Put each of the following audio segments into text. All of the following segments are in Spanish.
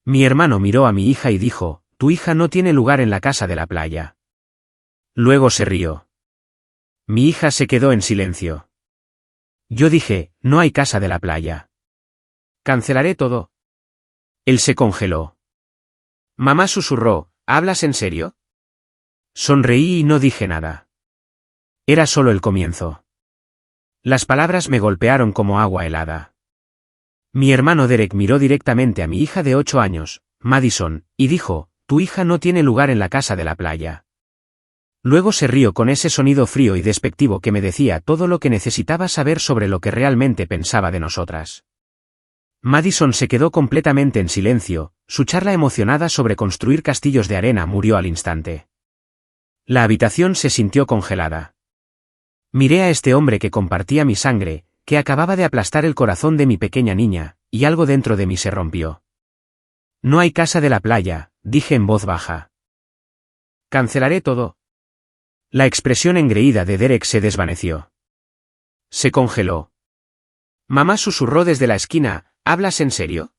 Mi hermano miró a mi hija y dijo, tu hija no tiene lugar en la casa de la playa. Luego se rió. Mi hija se quedó en silencio. Yo dije, no hay casa de la playa. Cancelaré todo. Él se congeló. Mamá susurró, ¿hablas en serio? Sonreí y no dije nada. Era solo el comienzo. Las palabras me golpearon como agua helada. Mi hermano Derek miró directamente a mi hija de 8 años, Madison, y dijo, tu hija no tiene lugar en la casa de la playa. Luego se rió con ese sonido frío y despectivo que me decía todo lo que necesitaba saber sobre lo que realmente pensaba de nosotras. Madison se quedó completamente en silencio, su charla emocionada sobre construir castillos de arena murió al instante. La habitación se sintió congelada. Miré a este hombre que compartía mi sangre, que acababa de aplastar el corazón de mi pequeña niña, y algo dentro de mí se rompió. No hay casa de la playa, dije en voz baja. Cancelaré todo. La expresión engreída de Derek se desvaneció. Se congeló. Mamá susurró desde la esquina, ¿hablas en serio?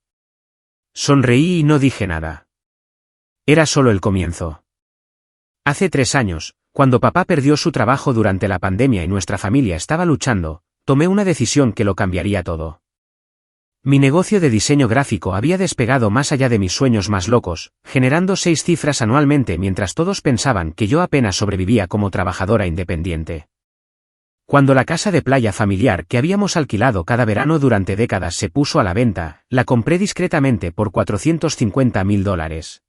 Sonreí y no dije nada. Era solo el comienzo. Hace 3 años, cuando papá perdió su trabajo durante la pandemia y nuestra familia estaba luchando, tomé una decisión que lo cambiaría todo. Mi negocio de diseño gráfico había despegado más allá de mis sueños más locos, generando 6 cifras anualmente mientras todos pensaban que yo apenas sobrevivía como trabajadora independiente. Cuando la casa de playa familiar que habíamos alquilado cada verano durante décadas se puso a la venta, la compré discretamente por $450,000.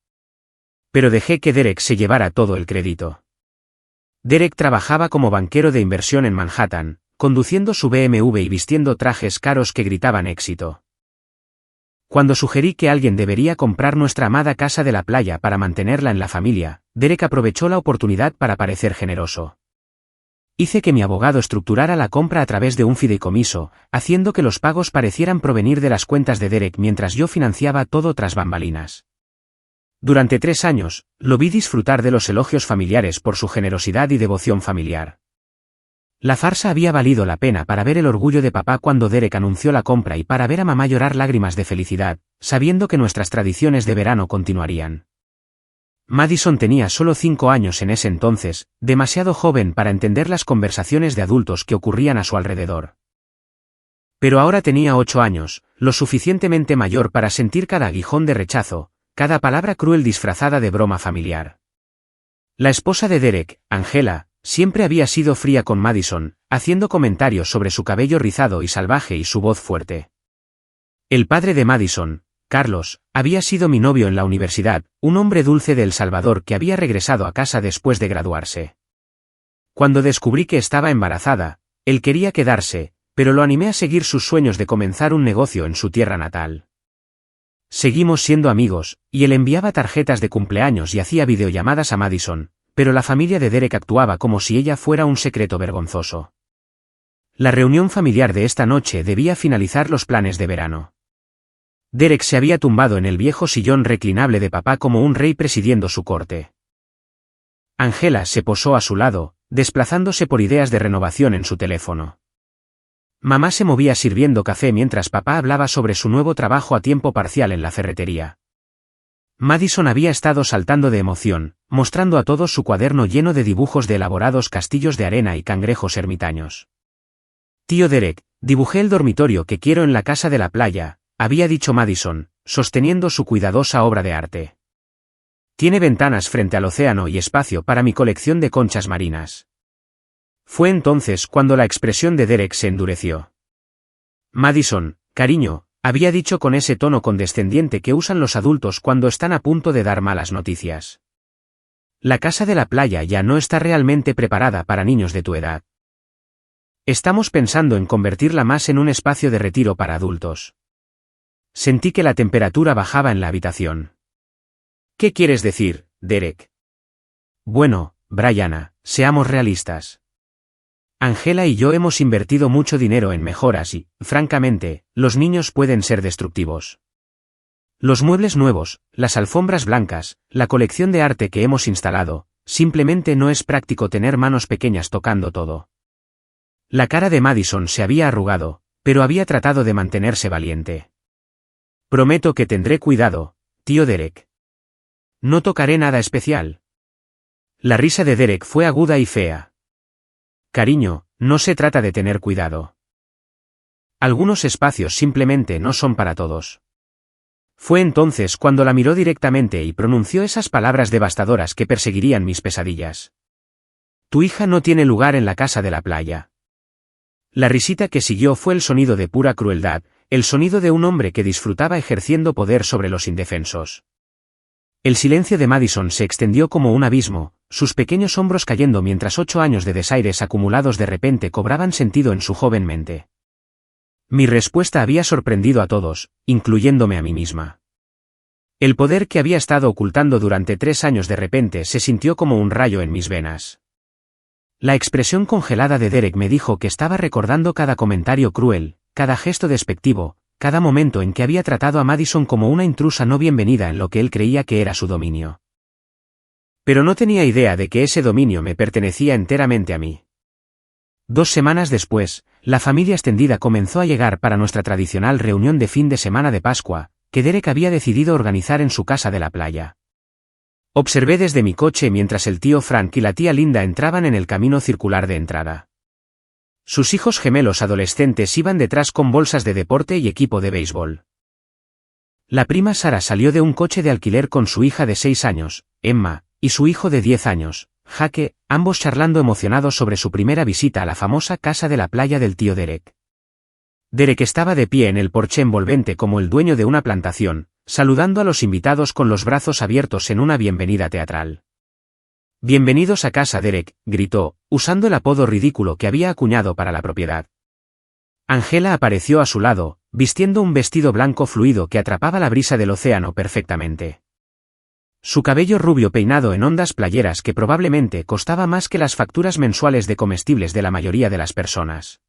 Pero dejé que Derek se llevara todo el crédito. Derek trabajaba como banquero de inversión en Manhattan, conduciendo su BMW y vistiendo trajes caros que gritaban éxito. Cuando sugerí que alguien debería comprar nuestra amada casa de la playa para mantenerla en la familia, Derek aprovechó la oportunidad para parecer generoso. Hice que mi abogado estructurara la compra a través de un fideicomiso, haciendo que los pagos parecieran provenir de las cuentas de Derek mientras yo financiaba todo tras bambalinas. Durante 3 años, lo vi disfrutar de los elogios familiares por su generosidad y devoción familiar. La farsa había valido la pena para ver el orgullo de papá cuando Derek anunció la compra y para ver a mamá llorar lágrimas de felicidad, sabiendo que nuestras tradiciones de verano continuarían. Madison tenía solo 5 años en ese entonces, demasiado joven para entender las conversaciones de adultos que ocurrían a su alrededor. Pero ahora tenía 8 años, lo suficientemente mayor para sentir cada aguijón de rechazo, cada palabra cruel disfrazada de broma familiar. La esposa de Derek, Angela, siempre había sido fría con Madison, haciendo comentarios sobre su cabello rizado y salvaje y su voz fuerte. El padre de Madison, Carlos, había sido mi novio en la universidad, un hombre dulce de El Salvador que había regresado a casa después de graduarse. Cuando descubrí que estaba embarazada, él quería quedarse, pero lo animé a seguir sus sueños de comenzar un negocio en su tierra natal. Seguimos siendo amigos, y él enviaba tarjetas de cumpleaños y hacía videollamadas a Madison, pero la familia de Derek actuaba como si ella fuera un secreto vergonzoso. La reunión familiar de esta noche debía finalizar los planes de verano. Derek se había tumbado en el viejo sillón reclinable de papá como un rey presidiendo su corte. Angela se posó a su lado, desplazándose por ideas de renovación en su teléfono. Mamá se movía sirviendo café mientras papá hablaba sobre su nuevo trabajo a tiempo parcial en la ferretería. Madison había estado saltando de emoción, mostrando a todos su cuaderno lleno de dibujos de elaborados castillos de arena y cangrejos ermitaños. Tío Derek, dibujé el dormitorio que quiero en la casa de la playa, había dicho Madison, sosteniendo su cuidadosa obra de arte. Tiene ventanas frente al océano y espacio para mi colección de conchas marinas. Fue entonces cuando la expresión de Derek se endureció. Madison, cariño, había dicho con ese tono condescendiente que usan los adultos cuando están a punto de dar malas noticias. La casa de la playa ya no está realmente preparada para niños de tu edad. Estamos pensando en convertirla más en un espacio de retiro para adultos. Sentí que la temperatura bajaba en la habitación. ¿Qué quieres decir, Derek? Bueno, Brianna, seamos realistas. Angela y yo hemos invertido mucho dinero en mejoras y, francamente, los niños pueden ser destructivos. Los muebles nuevos, las alfombras blancas, la colección de arte que hemos instalado, simplemente no es práctico tener manos pequeñas tocando todo. La cara de Madison se había arrugado, pero había tratado de mantenerse valiente. Prometo que tendré cuidado, tío Derek. No tocaré nada especial. La risa de Derek fue aguda y fea. Cariño, no se trata de tener cuidado. Algunos espacios simplemente no son para todos. Fue entonces cuando la miró directamente y pronunció esas palabras devastadoras que perseguirían mis pesadillas. Tu hija no tiene lugar en la casa de la playa. La risita que siguió fue el sonido de pura crueldad, el sonido de un hombre que disfrutaba ejerciendo poder sobre los indefensos. El silencio de Madison se extendió como un abismo, sus pequeños hombros cayendo mientras 8 años de desaires acumulados de repente cobraban sentido en su joven mente. Mi respuesta había sorprendido a todos, incluyéndome a mí misma. El poder que había estado ocultando durante 3 años de repente se sintió como un rayo en mis venas. La expresión congelada de Derek me dijo que estaba recordando cada comentario cruel, cada gesto despectivo, cada momento en que había tratado a Madison como una intrusa no bienvenida en lo que él creía que era su dominio. Pero no tenía idea de que ese dominio me pertenecía enteramente a mí. 2 semanas después, la familia extendida comenzó a llegar para nuestra tradicional reunión de fin de semana de Pascua, que Derek había decidido organizar en su casa de la playa. Observé desde mi coche mientras el tío Frank y la tía Linda entraban en el camino circular de entrada. Sus hijos gemelos adolescentes iban detrás con bolsas de deporte y equipo de béisbol. La prima Sara salió de un coche de alquiler con su hija de 6 años, Emma, y su hijo de 10 años, Jake, ambos charlando emocionados sobre su primera visita a la famosa casa de la playa del tío Derek. Derek estaba de pie en el porche envolvente como el dueño de una plantación, saludando a los invitados con los brazos abiertos en una bienvenida teatral. «Bienvenidos a casa, Derek», gritó, usando el apodo ridículo que había acuñado para la propiedad. Angela apareció a su lado, vistiendo un vestido blanco fluido que atrapaba la brisa del océano perfectamente. Su cabello rubio peinado en ondas playeras que probablemente costaba más que las facturas mensuales de comestibles de la mayoría de las personas.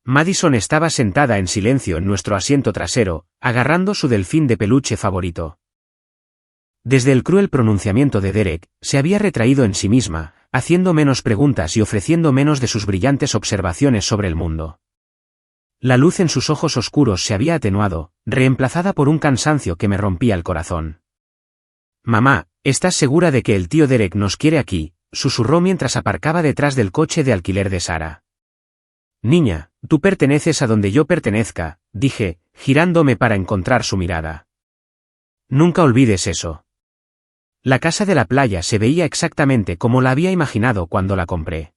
Madison estaba sentada en silencio en nuestro asiento trasero, agarrando su delfín de peluche favorito. Desde el cruel pronunciamiento de Derek, se había retraído en sí misma, haciendo menos preguntas y ofreciendo menos de sus brillantes observaciones sobre el mundo. La luz en sus ojos oscuros se había atenuado, reemplazada por un cansancio que me rompía el corazón. «Mamá, ¿estás segura de que el tío Derek nos quiere aquí?», susurró mientras aparcaba detrás del coche de alquiler de Sara. «Niña, tú perteneces a donde yo pertenezca», dije, girándome para encontrar su mirada. «Nunca olvides eso». La casa de la playa se veía exactamente como la había imaginado cuando la compré.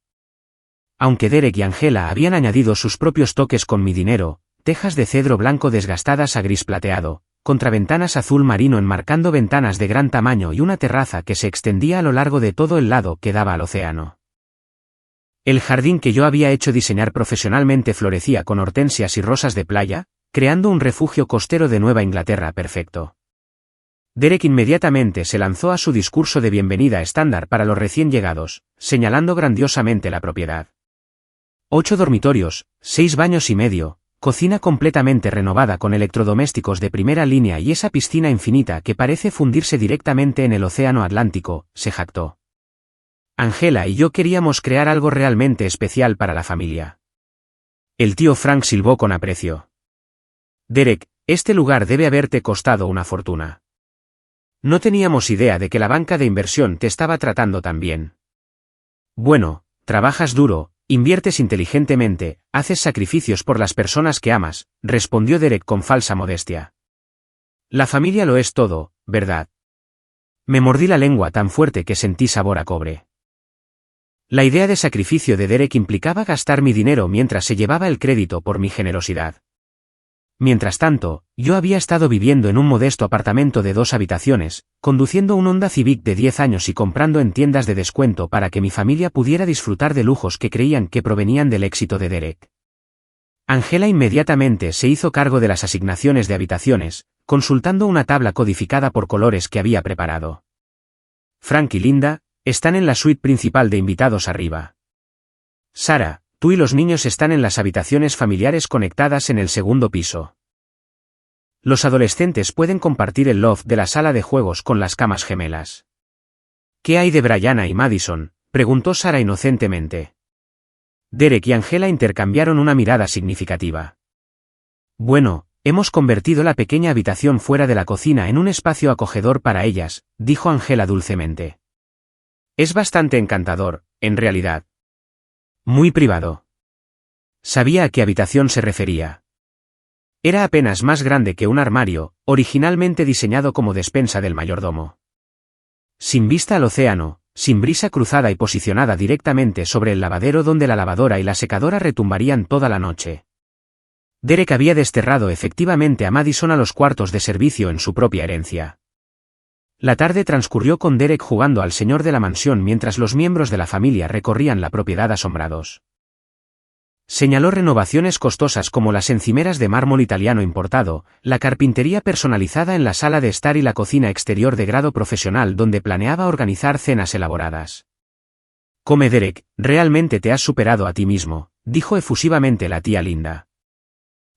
Aunque Derek y Angela habían añadido sus propios toques con mi dinero, tejas de cedro blanco desgastadas a gris plateado, contraventanas azul marino enmarcando ventanas de gran tamaño y una terraza que se extendía a lo largo de todo el lado que daba al océano. El jardín que yo había hecho diseñar profesionalmente florecía con hortensias y rosas de playa, creando un refugio costero de Nueva Inglaterra perfecto. Derek inmediatamente se lanzó a su discurso de bienvenida estándar para los recién llegados, señalando grandiosamente la propiedad. 8 dormitorios, 6 baños y medio, cocina completamente renovada con electrodomésticos de primera línea y esa piscina infinita que parece fundirse directamente en el océano Atlántico, se jactó. Angela y yo queríamos crear algo realmente especial para la familia. El tío Frank silbó con aprecio. Derek, este lugar debe haberte costado una fortuna. No teníamos idea de que la banca de inversión te estaba tratando tan bien. Bueno, trabajas duro, inviertes inteligentemente, haces sacrificios por las personas que amas, respondió Derek con falsa modestia. La familia lo es todo, ¿verdad? Me mordí la lengua tan fuerte que sentí sabor a cobre. La idea de sacrificio de Derek implicaba gastar mi dinero mientras se llevaba el crédito por mi generosidad. Mientras tanto, yo había estado viviendo en un modesto apartamento de 2 habitaciones, conduciendo un Honda Civic de 10 años y comprando en tiendas de descuento para que mi familia pudiera disfrutar de lujos que creían que provenían del éxito de Derek. Angela inmediatamente se hizo cargo de las asignaciones de habitaciones, consultando una tabla codificada por colores que había preparado. Frank y Linda están en la suite principal de invitados arriba. Sara, tú y los niños están en las habitaciones familiares conectadas en el segundo piso. Los adolescentes pueden compartir el loft de la sala de juegos con las camas gemelas. ¿Qué hay de Brianna y Madison?, preguntó Sara inocentemente. Derek y Angela intercambiaron una mirada significativa. Bueno, Hemos convertido la pequeña habitación fuera de la cocina en un espacio acogedor para ellas, dijo Angela dulcemente. Es bastante encantador, en realidad. Muy privado. Sabía a qué habitación se refería. Era apenas más grande que un armario, originalmente diseñado como despensa del mayordomo. Sin vista al océano, sin brisa cruzada y posicionada directamente sobre el lavadero donde la lavadora y la secadora retumbarían toda la noche. Derek había desterrado efectivamente a Madison a los cuartos de servicio en su propia herencia. La tarde transcurrió con Derek jugando al señor de la mansión mientras los miembros de la familia recorrían la propiedad asombrados. Señaló renovaciones costosas como las encimeras de mármol italiano importado, la carpintería personalizada en la sala de estar y la cocina exterior de grado profesional donde planeaba organizar cenas elaboradas. Come Derek, realmente te has superado a ti mismo, dijo efusivamente la tía Linda.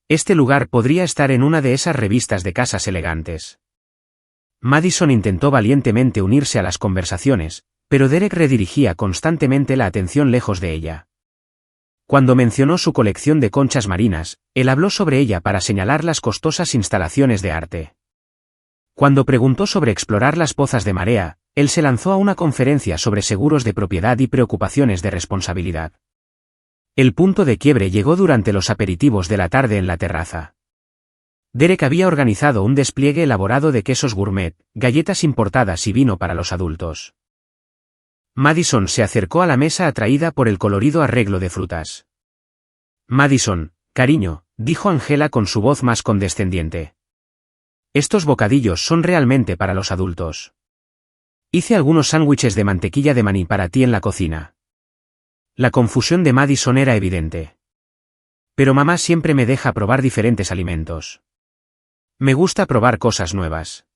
Este lugar podría estar en una de esas revistas de casas elegantes. Madison intentó valientemente unirse a las conversaciones, pero Derek redirigía constantemente la atención lejos de ella. Cuando mencionó su colección de conchas marinas, él habló sobre ella para señalar las costosas instalaciones de arte. Cuando preguntó sobre explorar las pozas de marea, él se lanzó a una conferencia sobre seguros de propiedad y preocupaciones de responsabilidad. El punto de quiebre llegó durante los aperitivos de la tarde en la terraza. Derek había organizado un despliegue elaborado de quesos gourmet, galletas importadas y vino para los adultos. Madison se acercó a la mesa atraída por el colorido arreglo de frutas. Madison, cariño, dijo Angela con su voz más condescendiente. Estos bocadillos son realmente para los adultos. Hice algunos sándwiches de mantequilla de maní para ti en la cocina. La confusión de Madison era evidente. Pero mamá siempre me deja probar diferentes alimentos. Me gusta probar cosas nuevas.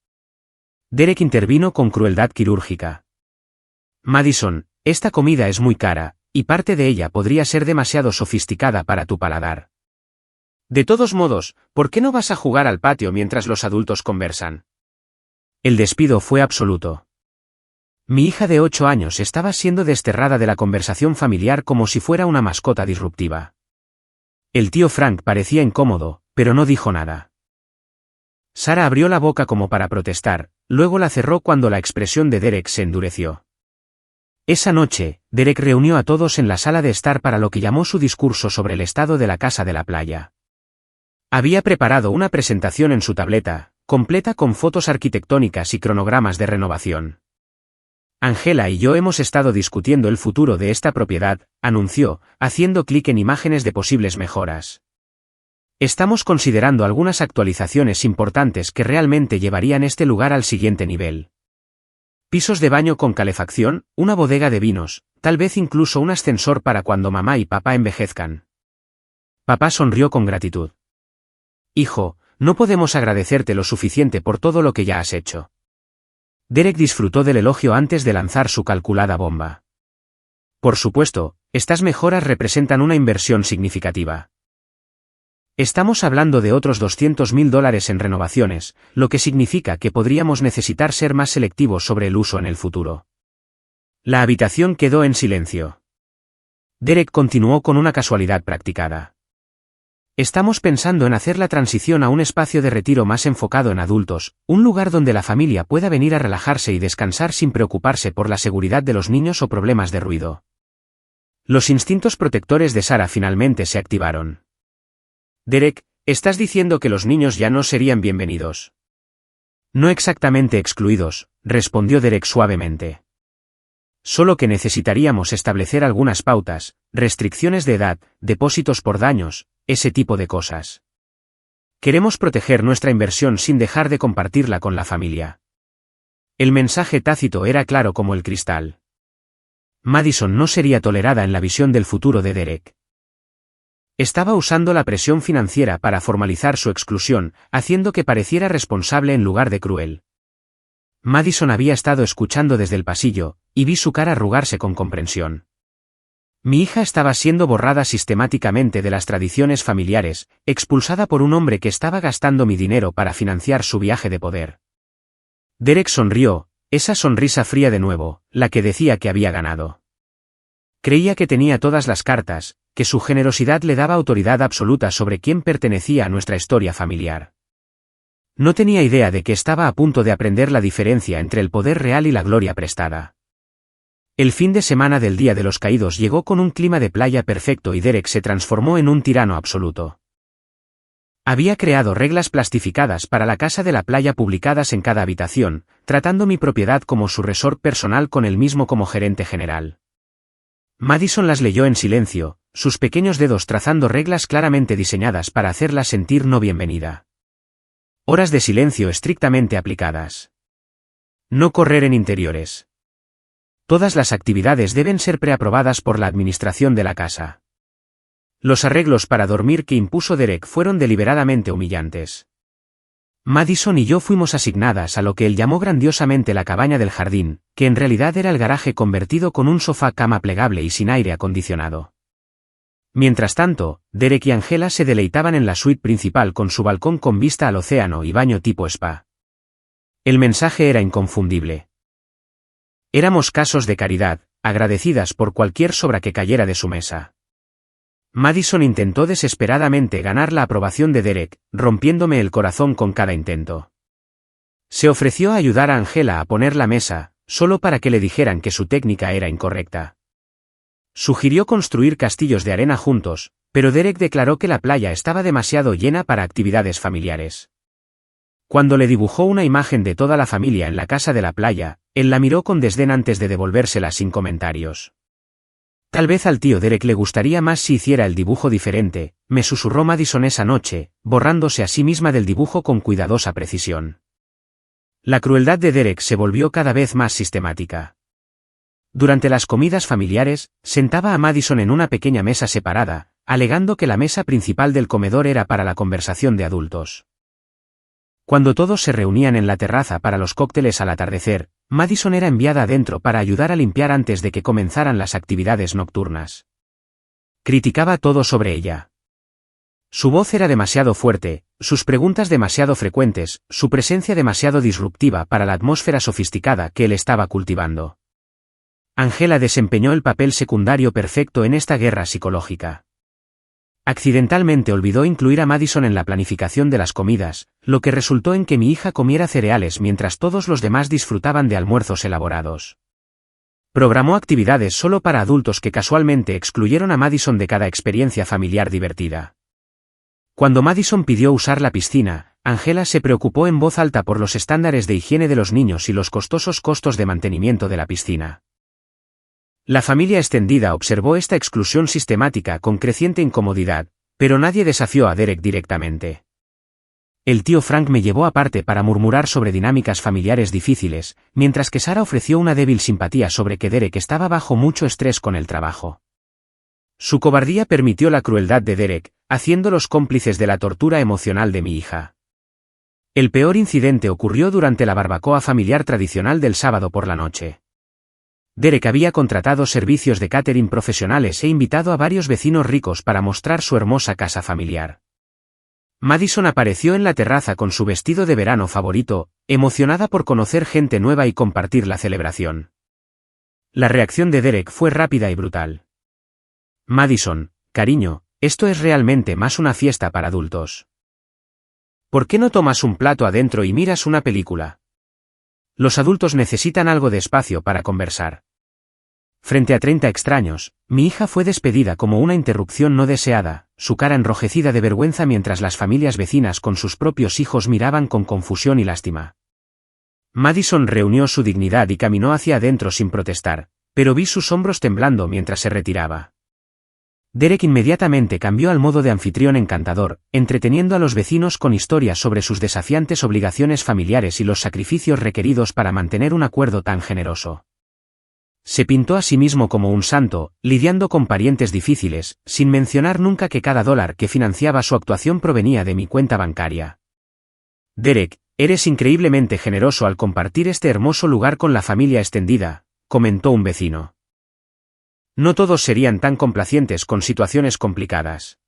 Derek intervino con crueldad quirúrgica. Madison, esta comida es muy cara, y parte de ella podría ser demasiado sofisticada para tu paladar. De todos modos, ¿por qué no vas a jugar al patio mientras los adultos conversan? El despido fue absoluto. Mi hija de 8 años estaba siendo desterrada de la conversación familiar como si fuera una mascota disruptiva. El tío Frank parecía incómodo, pero no dijo nada. Sara abrió la boca como para protestar, luego la cerró cuando la expresión de Derek se endureció. Esa noche, Derek reunió a todos en la sala de estar para lo que llamó su discurso sobre el estado de la casa de la playa. Había preparado una presentación en su tableta, completa con fotos arquitectónicas y cronogramas de renovación. Angela y yo hemos estado discutiendo el futuro de esta propiedad, anunció, haciendo clic en imágenes de posibles mejoras. Estamos considerando algunas actualizaciones importantes que realmente llevarían este lugar al siguiente nivel. Pisos de baño con calefacción, una bodega de vinos, tal vez incluso un ascensor para cuando mamá y papá envejezcan. Papá sonrió con gratitud. Hijo, no podemos agradecerte lo suficiente por todo lo que ya has hecho. Derek disfrutó del elogio antes de lanzar su calculada bomba. Por supuesto, estas mejoras representan una inversión significativa. Estamos hablando de otros $200,000 en renovaciones, lo que significa que podríamos necesitar ser más selectivos sobre el uso en el futuro. La habitación quedó en silencio. Derek continuó con una casualidad practicada. Estamos pensando en hacer la transición a un espacio de retiro más enfocado en adultos, un lugar donde la familia pueda venir a relajarse y descansar sin preocuparse por la seguridad de los niños o problemas de ruido. Los instintos protectores de Sara finalmente se activaron. Derek, ¿estás diciendo que los niños ya no serían bienvenidos? No exactamente excluidos, respondió Derek suavemente. Solo que necesitaríamos establecer algunas pautas, restricciones de edad, depósitos por daños, ese tipo de cosas. Queremos proteger nuestra inversión sin dejar de compartirla con la familia. El mensaje tácito era claro como el cristal. Madison no sería tolerada en la visión del futuro de Derek. Estaba usando la presión financiera para formalizar su exclusión, haciendo que pareciera responsable en lugar de cruel. Madison había estado escuchando desde el pasillo, y vi su cara arrugarse con comprensión. Mi hija estaba siendo borrada sistemáticamente de las tradiciones familiares, expulsada por un hombre que estaba gastando mi dinero para financiar su viaje de poder. Derek sonrió, esa sonrisa fría de nuevo, la que decía que había ganado. Creía que tenía todas las cartas, que su generosidad le daba autoridad absoluta sobre quién pertenecía a nuestra historia familiar. No tenía idea de que estaba a punto de aprender la diferencia entre el poder real y la gloria prestada. El fin de semana del Día de los Caídos llegó con un clima de playa perfecto y Derek se transformó en un tirano absoluto. Había creado reglas plastificadas para la casa de la playa publicadas en cada habitación, tratando mi propiedad como su resort personal con él mismo como gerente general. Madison las leyó en silencio, sus pequeños dedos trazando reglas claramente diseñadas para hacerla sentir no bienvenida. Horas de silencio estrictamente aplicadas. No correr en interiores. Todas las actividades deben ser preaprobadas por la administración de la casa. Los arreglos para dormir que impuso Derek fueron deliberadamente humillantes. Madison y yo fuimos asignadas a lo que él llamó grandiosamente la cabaña del jardín, que en realidad era el garaje convertido con un sofá-cama plegable y sin aire acondicionado. Mientras tanto, Derek y Angela se deleitaban en la suite principal con su balcón con vista al océano y baño tipo spa. El mensaje era inconfundible. Éramos casos de caridad, agradecidas por cualquier sobra que cayera de su mesa. Madison intentó desesperadamente ganar la aprobación de Derek, rompiéndome el corazón con cada intento. Se ofreció a ayudar a Angela a poner la mesa, solo para que le dijeran que su técnica era incorrecta. Sugirió construir castillos de arena juntos, pero Derek declaró que la playa estaba demasiado llena para actividades familiares. Cuando le dibujó una imagen de toda la familia en la casa de la playa, él la miró con desdén antes de devolvérsela sin comentarios. Tal vez al tío Derek le gustaría más si hiciera el dibujo diferente, me susurró Madison esa noche, borrándose a sí misma del dibujo con cuidadosa precisión. La crueldad de Derek se volvió cada vez más sistemática. Durante las comidas familiares, sentaba a Madison en una pequeña mesa separada, alegando que la mesa principal del comedor era para la conversación de adultos. Cuando todos se reunían en la terraza para los cócteles al atardecer, Madison era enviada adentro para ayudar a limpiar antes de que comenzaran las actividades nocturnas. Criticaba todo sobre ella. Su voz era demasiado fuerte, sus preguntas demasiado frecuentes, su presencia demasiado disruptiva para la atmósfera sofisticada que él estaba cultivando. Angela desempeñó el papel secundario perfecto en esta guerra psicológica. Accidentalmente olvidó incluir a Madison en la planificación de las comidas, lo que resultó en que mi hija comiera cereales mientras todos los demás disfrutaban de almuerzos elaborados. Programó actividades solo para adultos que casualmente excluyeron a Madison de cada experiencia familiar divertida. Cuando Madison pidió usar la piscina, Angela se preocupó en voz alta por los estándares de higiene de los niños y los costosos costos de mantenimiento de la piscina. La familia extendida observó esta exclusión sistemática con creciente incomodidad, pero nadie desafió a Derek directamente. El tío Frank me llevó aparte para murmurar sobre dinámicas familiares difíciles, mientras que Sara ofreció una débil simpatía sobre que Derek estaba bajo mucho estrés con el trabajo. Su cobardía permitió la crueldad de Derek, haciéndolos cómplices de la tortura emocional de mi hija. El peor incidente ocurrió durante la barbacoa familiar tradicional del sábado por la noche. Derek había contratado servicios de catering profesionales e invitado a varios vecinos ricos para mostrar su hermosa casa familiar. Madison apareció en la terraza con su vestido de verano favorito, emocionada por conocer gente nueva y compartir la celebración. La reacción de Derek fue rápida y brutal. Madison, cariño, esto es realmente más una fiesta para adultos. ¿Por qué no tomas un plato adentro y miras una película? Los adultos necesitan algo de espacio para conversar. Frente a 30 extraños, mi hija fue despedida como una interrupción no deseada, su cara enrojecida de vergüenza mientras las familias vecinas con sus propios hijos miraban con confusión y lástima. Madison reunió su dignidad y caminó hacia adentro sin protestar, pero vi sus hombros temblando mientras se retiraba. Derek inmediatamente cambió al modo de anfitrión encantador, entreteniendo a los vecinos con historias sobre sus desafiantes obligaciones familiares y los sacrificios requeridos para mantener un acuerdo tan generoso. Se pintó a sí mismo como un santo, lidiando con parientes difíciles, sin mencionar nunca que cada dólar que financiaba su actuación provenía de mi cuenta bancaria. Derek, eres increíblemente generoso al compartir este hermoso lugar con la familia extendida, comentó un vecino. No todos serían tan complacientes con situaciones complicadas.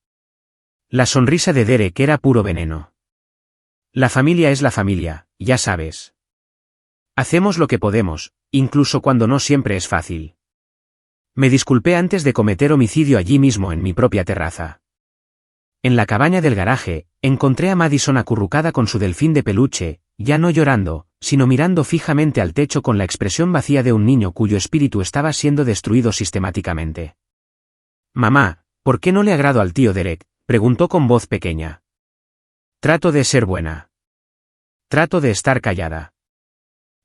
La sonrisa de Derek era puro veneno. La familia es la familia, ya sabes. Hacemos lo que podemos, incluso cuando no siempre es fácil. Me disculpé antes de cometer homicidio allí mismo en mi propia terraza. En la cabaña del garaje, encontré a Madison acurrucada con su delfín de peluche, ya no llorando, sino mirando fijamente al techo con la expresión vacía de un niño cuyo espíritu estaba siendo destruido sistemáticamente. «Mamá, ¿por qué no le agrado al tío Derek?», preguntó con voz pequeña. «Trato de ser buena. Trato de estar callada.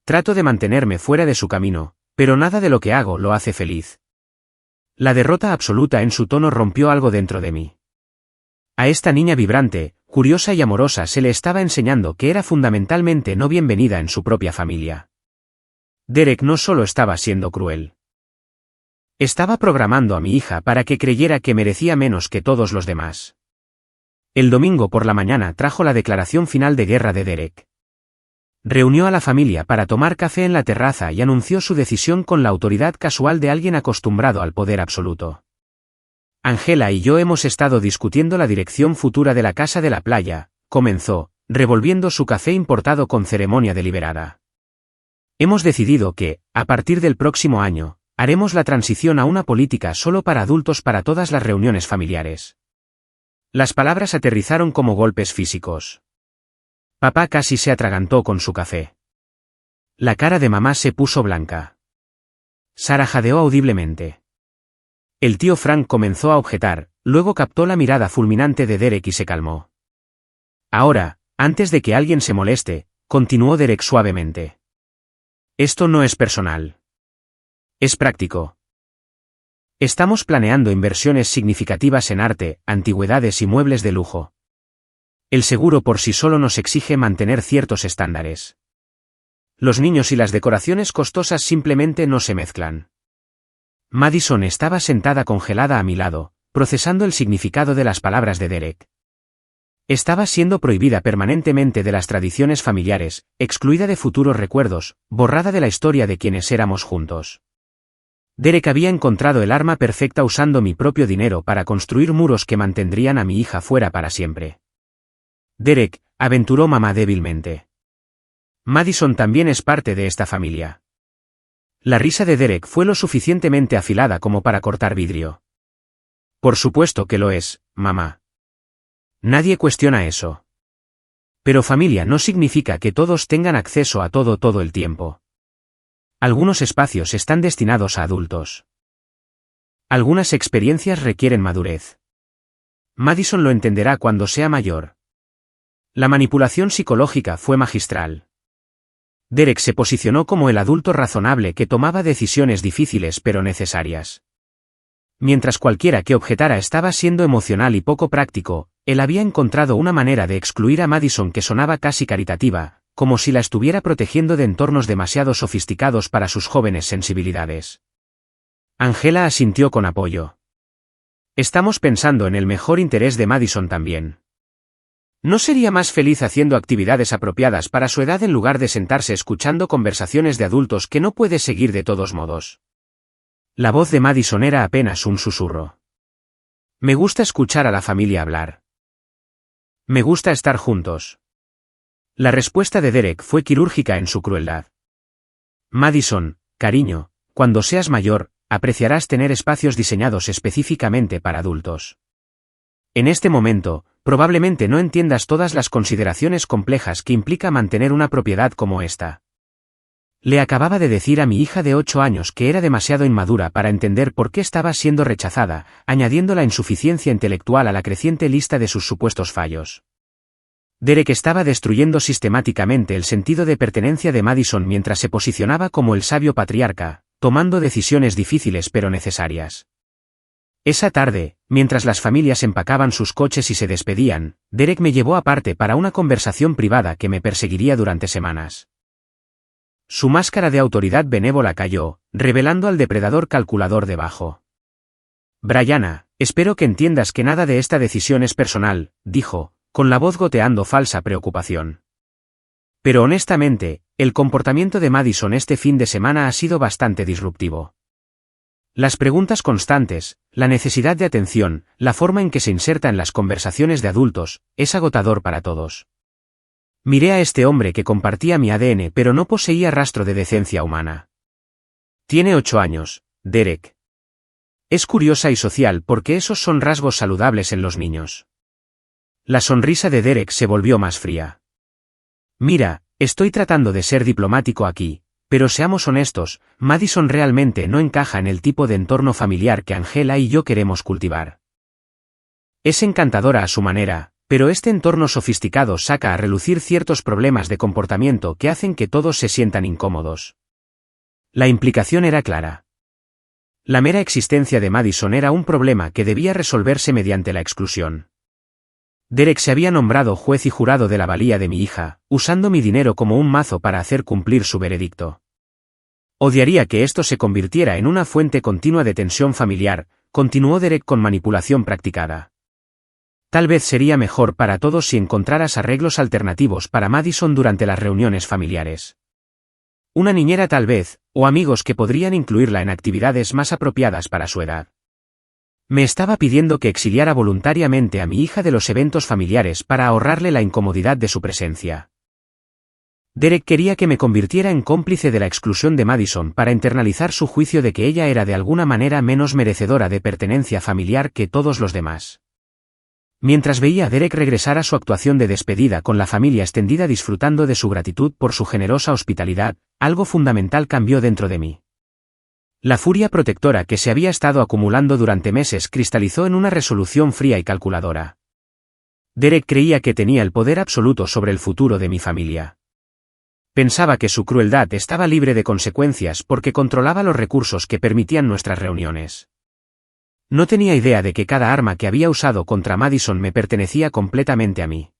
Trato de mantenerme fuera de su camino, pero nada de lo que hago lo hace feliz». La derrota absoluta en su tono rompió algo dentro de mí. A esta niña vibrante, curiosa y amorosa se le estaba enseñando que era fundamentalmente no bienvenida en su propia familia. Derek no solo estaba siendo cruel. Estaba programando a mi hija para que creyera que merecía menos que todos los demás. El domingo por la mañana trajo la declaración final de guerra de Derek. Reunió a la familia para tomar café en la terraza y anunció su decisión con la autoridad casual de alguien acostumbrado al poder absoluto. «Angela y yo hemos estado discutiendo la dirección futura de la casa de la playa», comenzó, revolviendo su café importado con ceremonia deliberada. «Hemos decidido que, a partir del próximo año, haremos la transición a una política solo para adultos para todas las reuniones familiares». Las palabras aterrizaron como golpes físicos. Papá casi se atragantó con su café. La cara de mamá se puso blanca. Sara jadeó audiblemente. El tío Frank comenzó a objetar, luego captó la mirada fulminante de Derek y se calmó. «Ahora, antes de que alguien se moleste», continuó Derek suavemente. «Esto no es personal. Es práctico. Estamos planeando inversiones significativas en arte, antigüedades y muebles de lujo. El seguro por sí solo nos exige mantener ciertos estándares. Los niños y las decoraciones costosas simplemente no se mezclan». Madison estaba sentada congelada a mi lado, procesando el significado de las palabras de Derek. Estaba siendo prohibida permanentemente de las tradiciones familiares, excluida de futuros recuerdos, borrada de la historia de quienes éramos juntos. Derek había encontrado el arma perfecta usando mi propio dinero para construir muros que mantendrían a mi hija fuera para siempre. «Derek», aventuró mamá débilmente. «Madison también es parte de esta familia». La risa de Derek fue lo suficientemente afilada como para cortar vidrio. «Por supuesto que lo es, mamá. Nadie cuestiona eso. Pero familia no significa que todos tengan acceso a todo el tiempo. Algunos espacios están destinados a adultos. Algunas experiencias requieren madurez. Madison lo entenderá cuando sea mayor». La manipulación psicológica fue magistral. Derek se posicionó como el adulto razonable que tomaba decisiones difíciles pero necesarias. Mientras cualquiera que objetara estaba siendo emocional y poco práctico, él había encontrado una manera de excluir a Madison que sonaba casi caritativa, como si la estuviera protegiendo de entornos demasiado sofisticados para sus jóvenes sensibilidades. Angela asintió con apoyo. «Estamos pensando en el mejor interés de Madison también. ¿No sería más feliz haciendo actividades apropiadas para su edad en lugar de sentarse escuchando conversaciones de adultos que no puede seguir de todos modos?» La voz de Madison era apenas un susurro. «Me gusta escuchar a la familia hablar. Me gusta estar juntos». La respuesta de Derek fue quirúrgica en su crueldad. «Madison, cariño, cuando seas mayor, apreciarás tener espacios diseñados específicamente para adultos. En este momento, probablemente no entiendas todas las consideraciones complejas que implica mantener una propiedad como esta». Le acababa de decir a mi hija de 8 años que era demasiado inmadura para entender por qué estaba siendo rechazada, añadiendo la insuficiencia intelectual a la creciente lista de sus supuestos fallos. Derek estaba destruyendo sistemáticamente el sentido de pertenencia de Madison mientras se posicionaba como el sabio patriarca, tomando decisiones difíciles pero necesarias. Esa tarde, mientras las familias empacaban sus coches y se despedían, Derek me llevó aparte para una conversación privada que me perseguiría durante semanas. Su máscara de autoridad benévola cayó, revelando al depredador calculador debajo. «Brianna, espero que entiendas que nada de esta decisión es personal», dijo, con la voz goteando falsa preocupación. «Pero honestamente, el comportamiento de Madison este fin de semana ha sido bastante disruptivo. Las preguntas constantes, la necesidad de atención, la forma en que se inserta en las conversaciones de adultos, es agotador para todos. Miré a este hombre que compartía mi ADN pero no poseía rastro de decencia humana. Tiene 8 años, Derek. Es curiosa y social porque esos son rasgos saludables en los niños. La sonrisa de Derek se volvió más fría. Mira, estoy tratando de ser diplomático aquí, pero seamos honestos, Madison realmente no encaja en el tipo de entorno familiar que Angela y yo queremos cultivar. Es encantadora a su manera, pero este entorno sofisticado saca a relucir ciertos problemas de comportamiento que hacen que todos se sientan incómodos. La implicación era clara. La mera existencia de Madison era un problema que debía resolverse mediante la exclusión. Derek se había nombrado juez y jurado de la valía de mi hija, usando mi dinero como un mazo para hacer cumplir su veredicto. Odiaría que esto se convirtiera en una fuente continua de tensión familiar, continuó Derek con manipulación practicada. Tal vez sería mejor para todos si encontraras arreglos alternativos para Madison durante las reuniones familiares. Una niñera tal vez, o amigos que podrían incluirla en actividades más apropiadas para su edad. Me estaba pidiendo que exiliara voluntariamente a mi hija de los eventos familiares para ahorrarle la incomodidad de su presencia. Derek quería que me convirtiera en cómplice de la exclusión de Madison para internalizar su juicio de que ella era de alguna manera menos merecedora de pertenencia familiar que todos los demás. Mientras veía a Derek regresar a su actuación de despedida con la familia extendida disfrutando de su gratitud por su generosa hospitalidad, algo fundamental cambió dentro de mí. La furia protectora que se había estado acumulando durante meses cristalizó en una resolución fría y calculadora. Derek creía que tenía el poder absoluto sobre el futuro de mi familia. Pensaba que su crueldad estaba libre de consecuencias porque controlaba los recursos que permitían nuestras reuniones. No tenía idea de que cada arma que había usado contra Madison me pertenecía completamente a mí.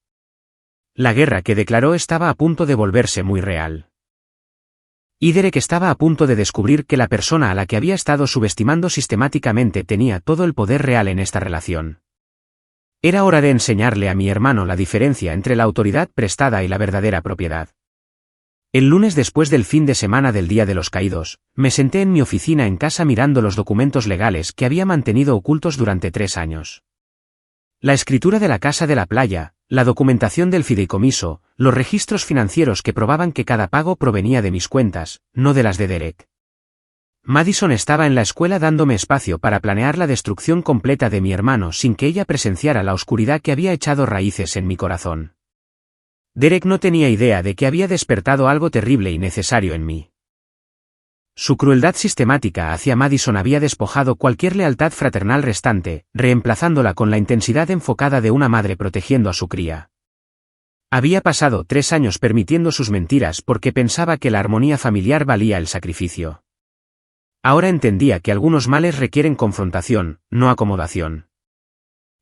La guerra que declaró estaba a punto de volverse muy real. Y Derek estaba a punto de descubrir que la persona a la que había estado subestimando sistemáticamente tenía todo el poder real en esta relación. Era hora de enseñarle a mi hermano la diferencia entre la autoridad prestada y la verdadera propiedad. El lunes después del fin de semana del Día de los Caídos, me senté en mi oficina en casa mirando los documentos legales que había mantenido ocultos durante 3 años. La escritura de la casa de la playa, la documentación del fideicomiso, los registros financieros que probaban que cada pago provenía de mis cuentas, no de las de Derek. Madison estaba en la escuela dándome espacio para planear la destrucción completa de mi hermano sin que ella presenciara la oscuridad que había echado raíces en mi corazón. Derek no tenía idea de que había despertado algo terrible y necesario en mí. Su crueldad sistemática hacia Madison había despojado cualquier lealtad fraternal restante, reemplazándola con la intensidad enfocada de una madre protegiendo a su cría. Había pasado 3 años permitiendo sus mentiras porque pensaba que la armonía familiar valía el sacrificio. Ahora entendía que algunos males requieren confrontación, no acomodación.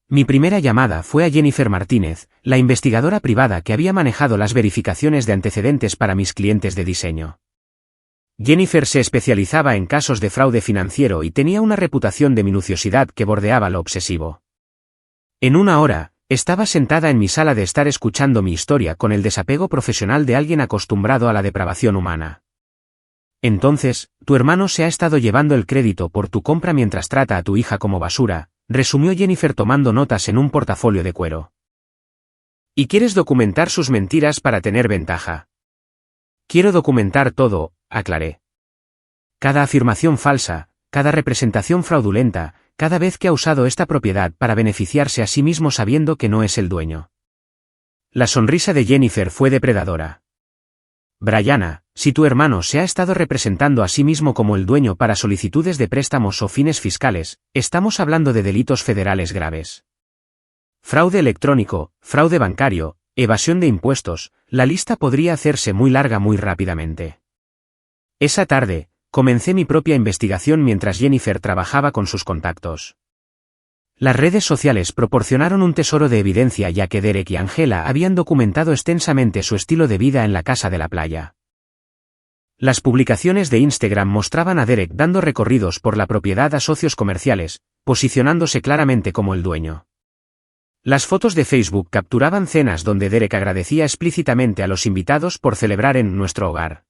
Mi primera llamada fue a Jennifer Martínez, la investigadora privada que había manejado las verificaciones de antecedentes para mis clientes de diseño. Jennifer se especializaba en casos de fraude financiero y tenía una reputación de minuciosidad que bordeaba lo obsesivo. En 1 hora, estaba sentada en mi sala de estar escuchando mi historia con el desapego profesional de alguien acostumbrado a la depravación humana. Entonces, tu hermano se ha estado llevando el crédito por tu compra mientras trata a tu hija como basura, resumió Jennifer tomando notas en un portafolio de cuero. ¿Y quieres documentar sus mentiras para tener ventaja? Quiero documentar todo, aclaré. Cada afirmación falsa, cada representación fraudulenta, cada vez que ha usado esta propiedad para beneficiarse a sí mismo sabiendo que no es el dueño. La sonrisa de Jennifer fue depredadora. Brianna, si tu hermano se ha estado representando a sí mismo como el dueño para solicitudes de préstamos o fines fiscales, estamos hablando de delitos federales graves. Fraude electrónico, fraude bancario, evasión de impuestos, la lista podría hacerse muy larga muy rápidamente. Esa tarde, comencé mi propia investigación mientras Jennifer trabajaba con sus contactos. Las redes sociales proporcionaron un tesoro de evidencia ya que Derek y Angela habían documentado extensamente su estilo de vida en la casa de la playa. Las publicaciones de Instagram mostraban a Derek dando recorridos por la propiedad a socios comerciales, posicionándose claramente como el dueño. Las fotos de Facebook capturaban cenas donde Derek agradecía explícitamente a los invitados por celebrar en nuestro hogar.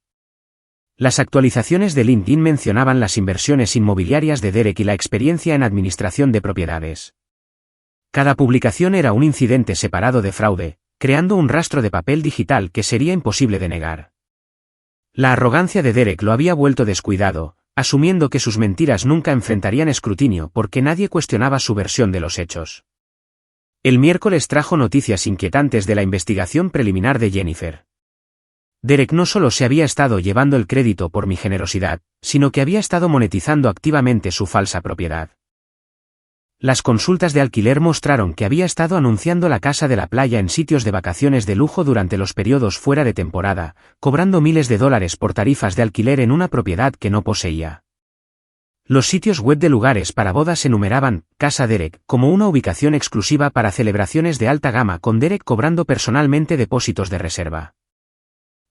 Las actualizaciones de LinkedIn mencionaban las inversiones inmobiliarias de Derek y la experiencia en administración de propiedades. Cada publicación era un incidente separado de fraude, creando un rastro de papel digital que sería imposible de negar. La arrogancia de Derek lo había vuelto descuidado, asumiendo que sus mentiras nunca enfrentarían escrutinio porque nadie cuestionaba su versión de los hechos. El miércoles trajo noticias inquietantes de la investigación preliminar de Jennifer. Derek no solo se había estado llevando el crédito por mi generosidad, sino que había estado monetizando activamente su falsa propiedad. Las consultas de alquiler mostraron que había estado anunciando la casa de la playa en sitios de vacaciones de lujo durante los periodos fuera de temporada, cobrando miles de dólares por tarifas de alquiler en una propiedad que no poseía. Los sitios web de lugares para bodas enumeraban Casa Derek como una ubicación exclusiva para celebraciones de alta gama, con Derek cobrando personalmente depósitos de reserva.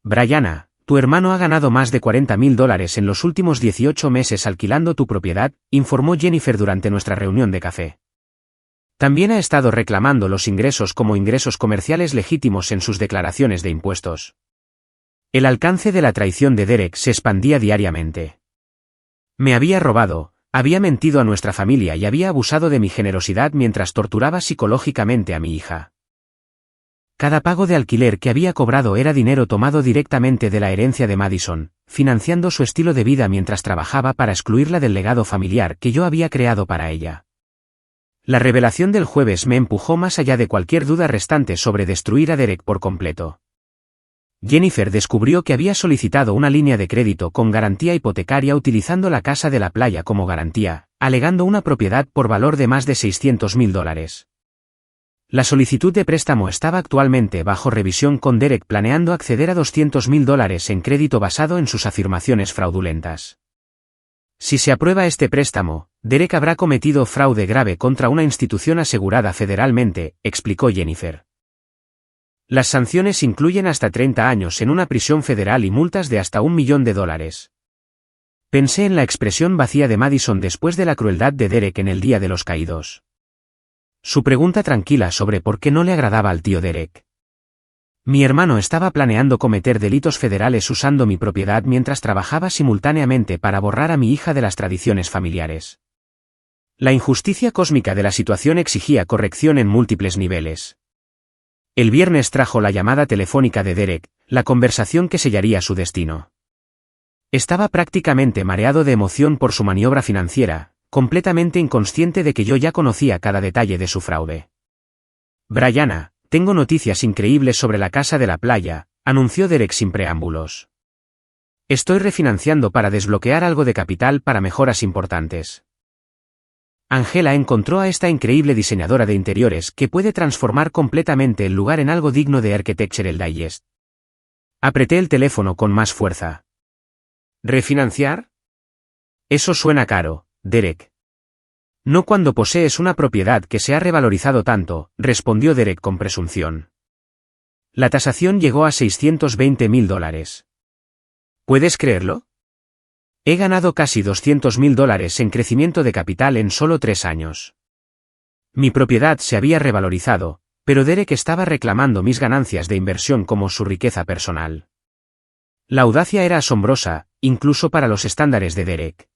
Brianna, tu hermano ha ganado más de $40,000 en los últimos 18 meses alquilando tu propiedad, informó Jennifer durante nuestra reunión de café. También ha estado reclamando los ingresos como ingresos comerciales legítimos en sus declaraciones de impuestos. El alcance de la traición de Derek se expandía diariamente. Me había robado, había mentido a nuestra familia y había abusado de mi generosidad mientras torturaba psicológicamente a mi hija. Cada pago de alquiler que había cobrado era dinero tomado directamente de la herencia de Madison, financiando su estilo de vida mientras trabajaba para excluirla del legado familiar que yo había creado para ella. La revelación del jueves me empujó más allá de cualquier duda restante sobre destruir a Derek por completo. Jennifer descubrió que había solicitado una línea de crédito con garantía hipotecaria utilizando la casa de la playa como garantía, alegando una propiedad por valor de más de $600,000. La solicitud de préstamo estaba actualmente bajo revisión con Derek planeando acceder a $200,000 en crédito basado en sus afirmaciones fraudulentas. Si se aprueba este préstamo, Derek habrá cometido fraude grave contra una institución asegurada federalmente, explicó Jennifer. Las sanciones incluyen hasta 30 años en una prisión federal y multas de hasta $1 millón. Pensé en la expresión vacía de Madison después de la crueldad de Derek en el Día de los Caídos. Su pregunta tranquila sobre por qué no le agradaba al tío Derek. Mi hermano estaba planeando cometer delitos federales usando mi propiedad mientras trabajaba simultáneamente para borrar a mi hija de las tradiciones familiares. La injusticia cósmica de la situación exigía corrección en múltiples niveles. El viernes trajo la llamada telefónica de Derek, la conversación que sellaría su destino. Estaba prácticamente mareado de emoción por su maniobra financiera, completamente inconsciente de que yo ya conocía cada detalle de su fraude. Brianna, tengo noticias increíbles sobre la casa de la playa, anunció Derek sin preámbulos. Estoy refinanciando para desbloquear algo de capital para mejoras importantes. Angela encontró a esta increíble diseñadora de interiores que puede transformar completamente el lugar en algo digno de Architectural Digest. Apreté el teléfono con más fuerza. ¿Refinanciar? Eso suena caro, Derek. No cuando posees una propiedad que se ha revalorizado tanto, respondió Derek con presunción. La tasación llegó a $620,000. ¿Puedes creerlo? He ganado casi $200,000 en crecimiento de capital en solo 3 años. Mi propiedad se había revalorizado, pero Derek estaba reclamando mis ganancias de inversión como su riqueza personal. La audacia era asombrosa, incluso para los estándares de Derek.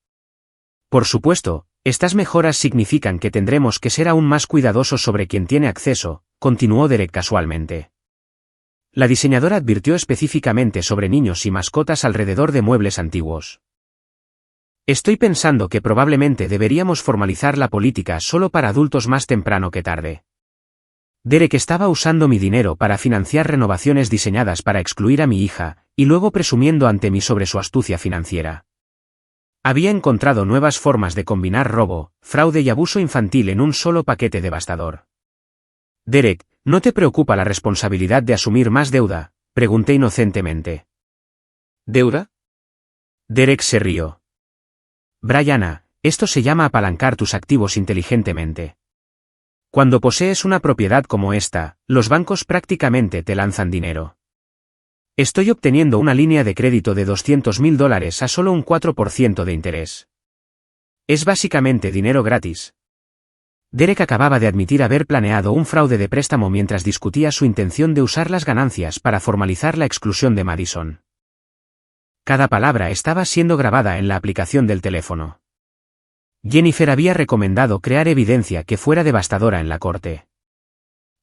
Por supuesto, estas mejoras significan que tendremos que ser aún más cuidadosos sobre quien tiene acceso, continuó Derek casualmente. La diseñadora advirtió específicamente sobre niños y mascotas alrededor de muebles antiguos. Estoy pensando que probablemente deberíamos formalizar la política solo para adultos más temprano que tarde. Derek estaba usando mi dinero para financiar renovaciones diseñadas para excluir a mi hija, y luego presumiendo ante mí sobre su astucia financiera. Había encontrado nuevas formas de combinar robo, fraude y abuso infantil en un solo paquete devastador. Derek, ¿no te preocupa la responsabilidad de asumir más deuda?, pregunté inocentemente. ¿Deuda? Derek se rió. Brianna, esto se llama apalancar tus activos inteligentemente. Cuando posees una propiedad como esta, los bancos prácticamente te lanzan dinero. Estoy obteniendo una línea de crédito de $200,000 a solo un 4% de interés. Es básicamente dinero gratis. Derek acababa de admitir haber planeado un fraude de préstamo mientras discutía su intención de usar las ganancias para formalizar la exclusión de Madison. Cada palabra estaba siendo grabada en la aplicación del teléfono. Jennifer había recomendado crear evidencia que fuera devastadora en la corte.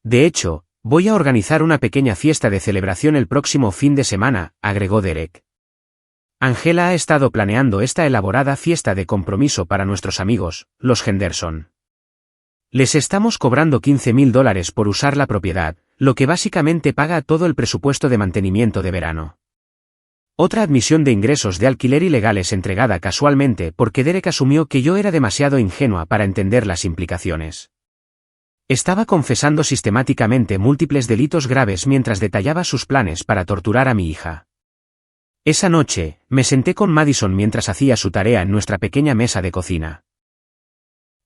De hecho, voy a organizar una pequeña fiesta de celebración el próximo fin de semana, agregó Derek. Angela ha estado planeando esta elaborada fiesta de compromiso para nuestros amigos, los Henderson. Les estamos cobrando $15,000 por usar la propiedad, lo que básicamente paga todo el presupuesto de mantenimiento de verano. Otra admisión de ingresos de alquiler ilegales entregada casualmente porque Derek asumió que yo era demasiado ingenua para entender las implicaciones. Estaba confesando sistemáticamente múltiples delitos graves mientras detallaba sus planes para torturar a mi hija. Esa noche, me senté con Madison mientras hacía su tarea en nuestra pequeña mesa de cocina.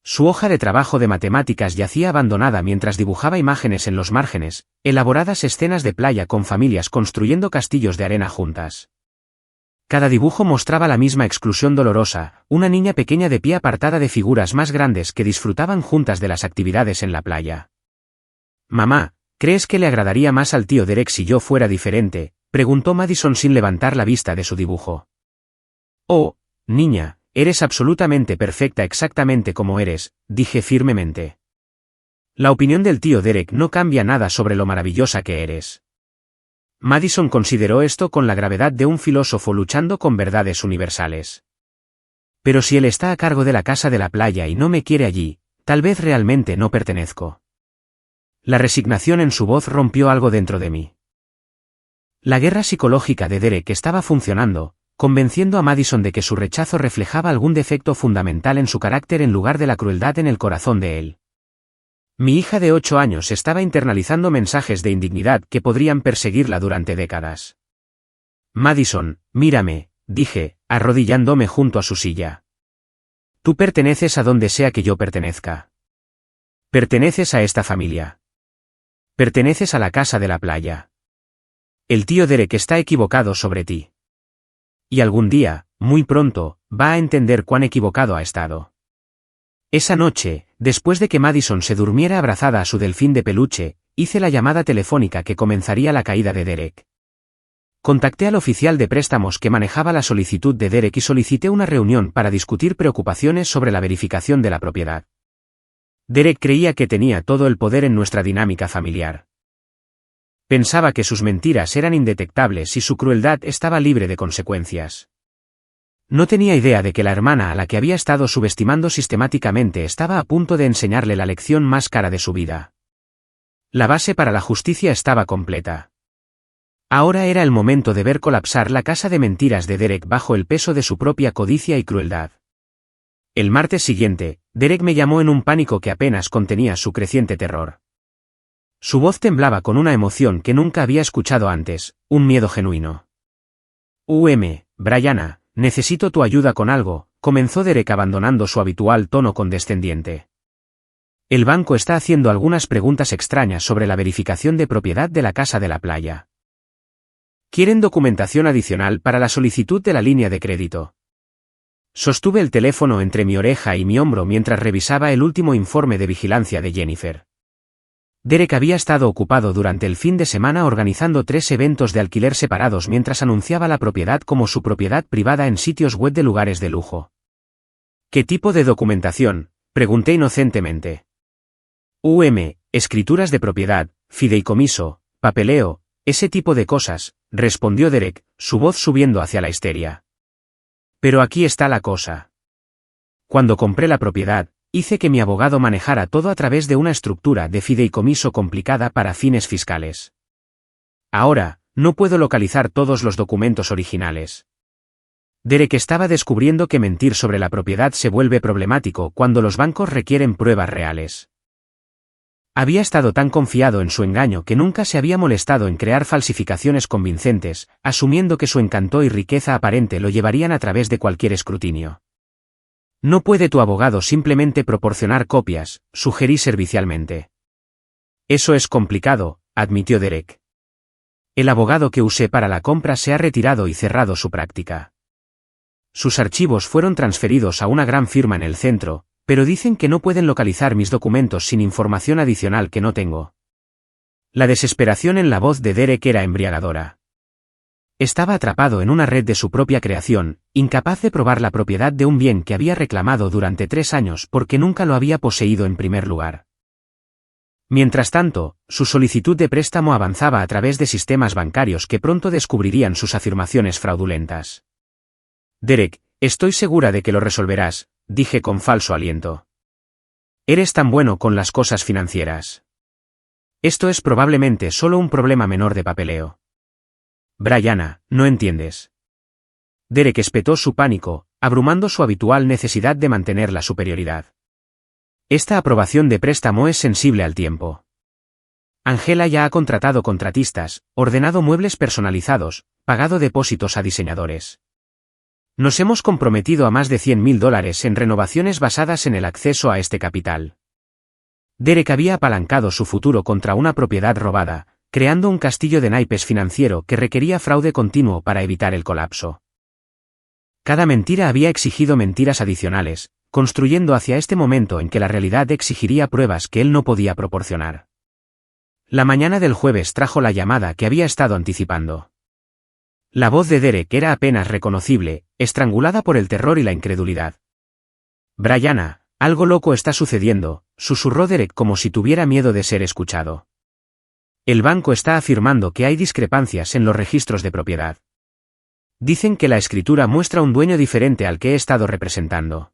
Su hoja de trabajo de matemáticas yacía abandonada mientras dibujaba imágenes en los márgenes, elaboradas escenas de playa con familias construyendo castillos de arena juntas. Cada dibujo mostraba la misma exclusión dolorosa, una niña pequeña de pie apartada de figuras más grandes que disfrutaban juntas de las actividades en la playa. Mamá, ¿crees que le agradaría más al tío Derek si yo fuera diferente?, preguntó Madison sin levantar la vista de su dibujo. Oh, niña, eres absolutamente perfecta exactamente como eres, dije firmemente. La opinión del tío Derek no cambia nada sobre lo maravillosa que eres. Madison consideró esto con la gravedad de un filósofo luchando con verdades universales. Pero si él está a cargo de la casa de la playa y no me quiere allí, tal vez realmente no pertenezco. La resignación en su voz rompió algo dentro de mí. La guerra psicológica de Derek estaba funcionando, convenciendo a Madison de que su rechazo reflejaba algún defecto fundamental en su carácter en lugar de la crueldad en el corazón de él. Mi hija de 8 años estaba internalizando mensajes de indignidad que podrían perseguirla durante décadas. Madison, mírame, dije, arrodillándome junto a su silla. Tú perteneces a donde sea que yo pertenezca. Perteneces a esta familia. Perteneces a la casa de la playa. El tío Derek está equivocado sobre ti. Y algún día, muy pronto, va a entender cuán equivocado ha estado. Esa noche, después de que Madison se durmiera abrazada a su delfín de peluche, hice la llamada telefónica que comenzaría la caída de Derek. Contacté al oficial de préstamos que manejaba la solicitud de Derek y solicité una reunión para discutir preocupaciones sobre la verificación de la propiedad. Derek creía que tenía todo el poder en nuestra dinámica familiar. Pensaba que sus mentiras eran indetectables y su crueldad estaba libre de consecuencias. No tenía idea de que la hermana a la que había estado subestimando sistemáticamente estaba a punto de enseñarle la lección más cara de su vida. La base para la justicia estaba completa. Ahora era el momento de ver colapsar la casa de mentiras de Derek bajo el peso de su propia codicia y crueldad. El martes siguiente, Derek me llamó en un pánico que apenas contenía su creciente terror. Su voz temblaba con una emoción que nunca había escuchado antes, un miedo genuino. Brianna, necesito tu ayuda con algo, comenzó Derek abandonando su habitual tono condescendiente. El banco está haciendo algunas preguntas extrañas sobre la verificación de propiedad de la casa de la playa. Quieren documentación adicional para la solicitud de la línea de crédito. Sostuve el teléfono entre mi oreja y mi hombro mientras revisaba el último informe de vigilancia de Jennifer. Derek había estado ocupado durante el fin de semana organizando 3 eventos de alquiler separados mientras anunciaba la propiedad como su propiedad privada en sitios web de lugares de lujo. ¿Qué tipo de documentación?, pregunté inocentemente. Escrituras de propiedad, fideicomiso, papeleo, ese tipo de cosas, respondió Derek, su voz subiendo hacia la histeria. Pero aquí está la cosa. Cuando compré la propiedad, hice que mi abogado manejara todo a través de una estructura de fideicomiso complicada para fines fiscales. Ahora, no puedo localizar todos los documentos originales. Derek estaba descubriendo que mentir sobre la propiedad se vuelve problemático cuando los bancos requieren pruebas reales. Había estado tan confiado en su engaño que nunca se había molestado en crear falsificaciones convincentes, asumiendo que su encanto y riqueza aparente lo llevarían a través de cualquier escrutinio. No puede tu abogado simplemente proporcionar copias, sugerí servicialmente. Eso es complicado, admitió Derek. El abogado que usé para la compra se ha retirado y cerrado su práctica. Sus archivos fueron transferidos a una gran firma en el centro, pero dicen que no pueden localizar mis documentos sin información adicional que no tengo. La desesperación en la voz de Derek era embriagadora. Estaba atrapado en una red de su propia creación, incapaz de probar la propiedad de un bien que había reclamado durante 3 años porque nunca lo había poseído en primer lugar. Mientras tanto, su solicitud de préstamo avanzaba a través de sistemas bancarios que pronto descubrirían sus afirmaciones fraudulentas. Derek, estoy segura de que lo resolverás, dije con falso aliento. Eres tan bueno con las cosas financieras. Esto es probablemente solo un problema menor de papeleo. Brianna, no entiendes. Derek espetó su pánico, abrumando su habitual necesidad de mantener la superioridad. Esta aprobación de préstamo es sensible al tiempo. Angela ya ha contratado contratistas, ordenado muebles personalizados, pagado depósitos a diseñadores. Nos hemos comprometido a más de $100.000 en renovaciones basadas en el acceso a este capital. Derek había apalancado su futuro contra una propiedad robada, creando un castillo de naipes financiero que requería fraude continuo para evitar el colapso. Cada mentira había exigido mentiras adicionales, construyendo hacia este momento en que la realidad exigiría pruebas que él no podía proporcionar. La mañana del jueves trajo la llamada que había estado anticipando. La voz de Derek era apenas reconocible, estrangulada por el terror y la incredulidad. Brianna, algo loco está sucediendo, susurró Derek como si tuviera miedo de ser escuchado. El banco está afirmando que hay discrepancias en los registros de propiedad. Dicen que la escritura muestra un dueño diferente al que he estado representando.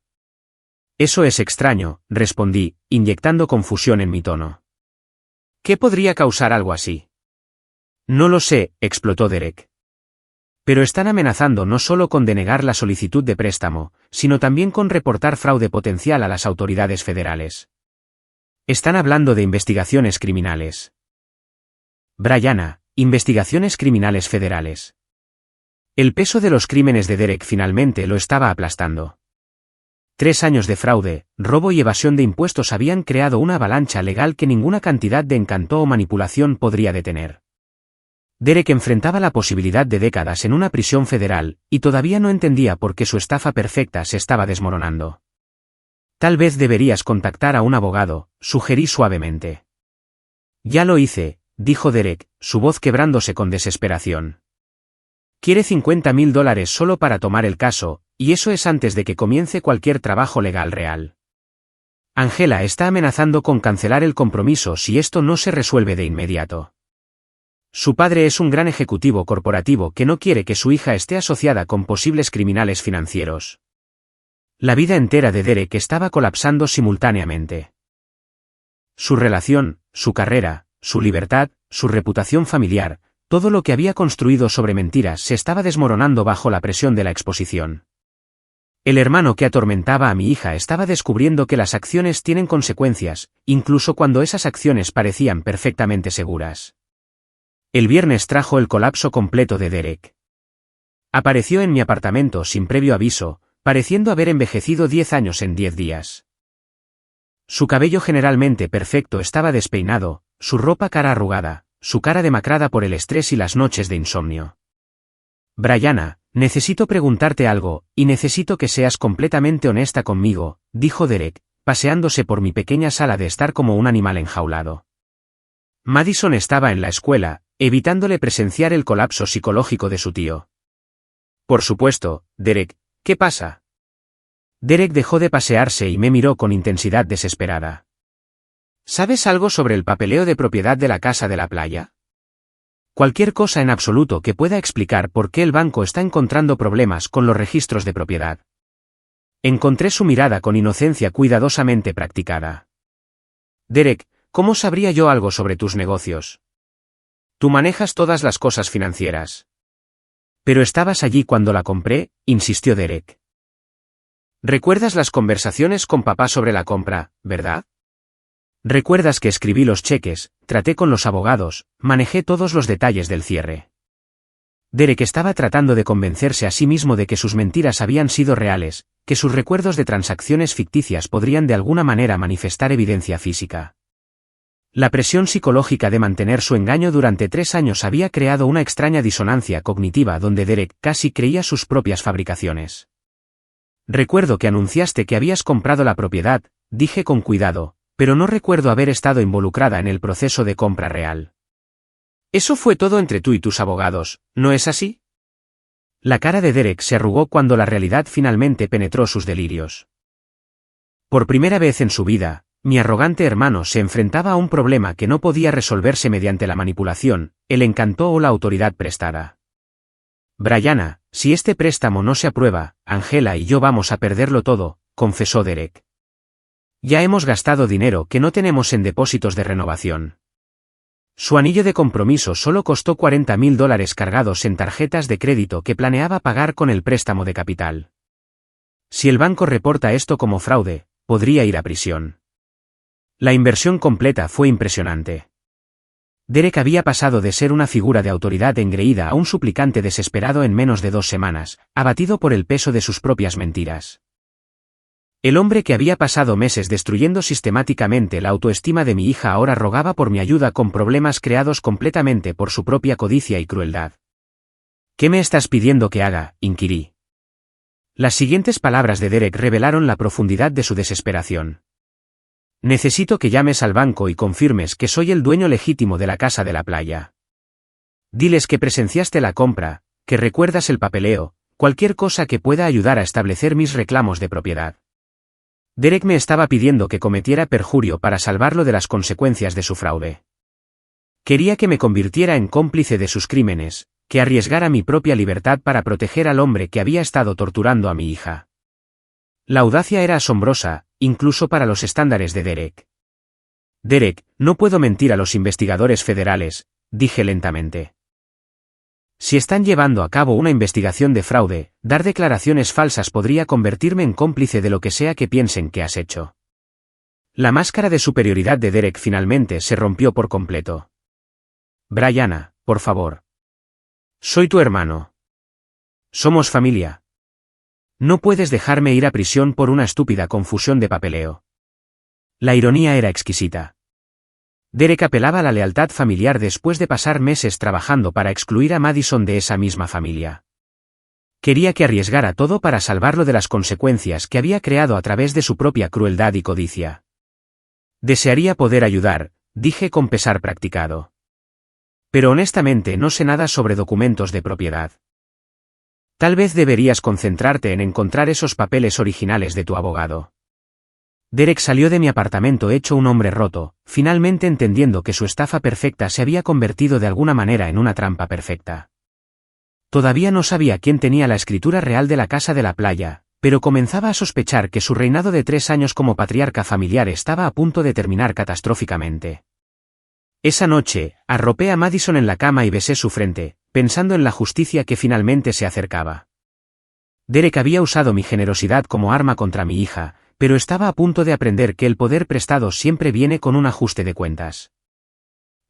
Eso es extraño, respondí, inyectando confusión en mi tono. ¿Qué podría causar algo así? No lo sé, explotó Derek. Pero están amenazando no solo con denegar la solicitud de préstamo, sino también con reportar fraude potencial a las autoridades federales. Están hablando de investigaciones criminales. Brianna, investigaciones criminales federales. El peso de los crímenes de Derek finalmente lo estaba aplastando. 3 años de fraude, robo y evasión de impuestos habían creado una avalancha legal que ninguna cantidad de encanto o manipulación podría detener. Derek enfrentaba la posibilidad de décadas en una prisión federal, y todavía no entendía por qué su estafa perfecta se estaba desmoronando. Tal vez deberías contactar a un abogado, sugerí suavemente. Ya lo hice, dijo Derek, su voz quebrándose con desesperación. Quiere $50.000 solo para tomar el caso, y eso es antes de que comience cualquier trabajo legal real. Angela está amenazando con cancelar el compromiso si esto no se resuelve de inmediato. Su padre es un gran ejecutivo corporativo que no quiere que su hija esté asociada con posibles criminales financieros. La vida entera de Derek estaba colapsando simultáneamente. Su relación, su carrera, su libertad, su reputación familiar, todo lo que había construido sobre mentiras se estaba desmoronando bajo la presión de la exposición. El hermano que atormentaba a mi hija estaba descubriendo que las acciones tienen consecuencias, incluso cuando esas acciones parecían perfectamente seguras. El viernes trajo el colapso completo de Derek. Apareció en mi apartamento sin previo aviso, pareciendo haber envejecido 10 años en 10 días. Su cabello generalmente perfecto estaba despeinado, su ropa cara arrugada, su cara demacrada por el estrés y las noches de insomnio. Brianna, necesito preguntarte algo, y necesito que seas completamente honesta conmigo, dijo Derek, paseándose por mi pequeña sala de estar como un animal enjaulado. Madison estaba en la escuela, evitándole presenciar el colapso psicológico de su tío. Por supuesto, Derek, ¿qué pasa? Derek dejó de pasearse y me miró con intensidad desesperada. ¿Sabes algo sobre el papeleo de propiedad de la casa de la playa? Cualquier cosa en absoluto que pueda explicar por qué el banco está encontrando problemas con los registros de propiedad. Encontré su mirada con inocencia cuidadosamente practicada. Derek, ¿cómo sabría yo algo sobre tus negocios? Tú manejas todas las cosas financieras. Pero estabas allí cuando la compré, insistió Derek. ¿Recuerdas las conversaciones con papá sobre la compra, verdad? ¿Recuerdas que escribí los cheques, traté con los abogados, manejé todos los detalles del cierre? Derek estaba tratando de convencerse a sí mismo de que sus mentiras habían sido reales, que sus recuerdos de transacciones ficticias podrían de alguna manera manifestar evidencia física. La presión psicológica de mantener su engaño durante 3 años había creado una extraña disonancia cognitiva donde Derek casi creía sus propias fabricaciones. Recuerdo que anunciaste que habías comprado la propiedad, dije con cuidado, pero no recuerdo haber estado involucrada en el proceso de compra real. Eso fue todo entre tú y tus abogados, ¿no es así? La cara de Derek se arrugó cuando la realidad finalmente penetró sus delirios. Por primera vez en su vida, mi arrogante hermano se enfrentaba a un problema que no podía resolverse mediante la manipulación, el encanto o la autoridad prestada. Brianna, si este préstamo no se aprueba, Angela y yo vamos a perderlo todo, confesó Derek. Ya hemos gastado dinero que no tenemos en depósitos de renovación. Su anillo de compromiso solo costó $40,000 cargados en tarjetas de crédito que planeaba pagar con el préstamo de capital. Si el banco reporta esto como fraude, podría ir a prisión. La inversión completa fue impresionante. Derek había pasado de ser una figura de autoridad engreída a un suplicante desesperado en menos de 2 semanas, abatido por el peso de sus propias mentiras. El hombre que había pasado meses destruyendo sistemáticamente la autoestima de mi hija ahora rogaba por mi ayuda con problemas creados completamente por su propia codicia y crueldad. ¿Qué me estás pidiendo que haga?, inquirí. Las siguientes palabras de Derek revelaron la profundidad de su desesperación. Necesito que llames al banco y confirmes que soy el dueño legítimo de la casa de la playa. Diles que presenciaste la compra, que recuerdas el papeleo, cualquier cosa que pueda ayudar a establecer mis reclamos de propiedad. Derek me estaba pidiendo que cometiera perjurio para salvarlo de las consecuencias de su fraude. Quería que me convirtiera en cómplice de sus crímenes, que arriesgara mi propia libertad para proteger al hombre que había estado torturando a mi hija. La audacia era asombrosa, incluso para los estándares de Derek. Derek, no puedo mentir a los investigadores federales, dije lentamente. Si están llevando a cabo una investigación de fraude, dar declaraciones falsas podría convertirme en cómplice de lo que sea que piensen que has hecho. La máscara de superioridad de Derek finalmente se rompió por completo. Brianna, por favor. Soy tu hermano. Somos familia. No puedes dejarme ir a prisión por una estúpida confusión de papeleo. La ironía era exquisita. Derek apelaba a la lealtad familiar después de pasar meses trabajando para excluir a Madison de esa misma familia. Quería que arriesgara todo para salvarlo de las consecuencias que había creado a través de su propia crueldad y codicia. Desearía poder ayudar, dije con pesar practicado. Pero honestamente no sé nada sobre documentos de propiedad. Tal vez deberías concentrarte en encontrar esos papeles originales de tu abogado. Derek salió de mi apartamento hecho un hombre roto, finalmente entendiendo que su estafa perfecta se había convertido de alguna manera en una trampa perfecta. Todavía no sabía quién tenía la escritura real de la casa de la playa, pero comenzaba a sospechar que su reinado de 3 años como patriarca familiar estaba a punto de terminar catastróficamente. Esa noche, arropé a Madison en la cama y besé su frente, pensando en la justicia que finalmente se acercaba. Derek había usado mi generosidad como arma contra mi hija, pero estaba a punto de aprender que el poder prestado siempre viene con un ajuste de cuentas.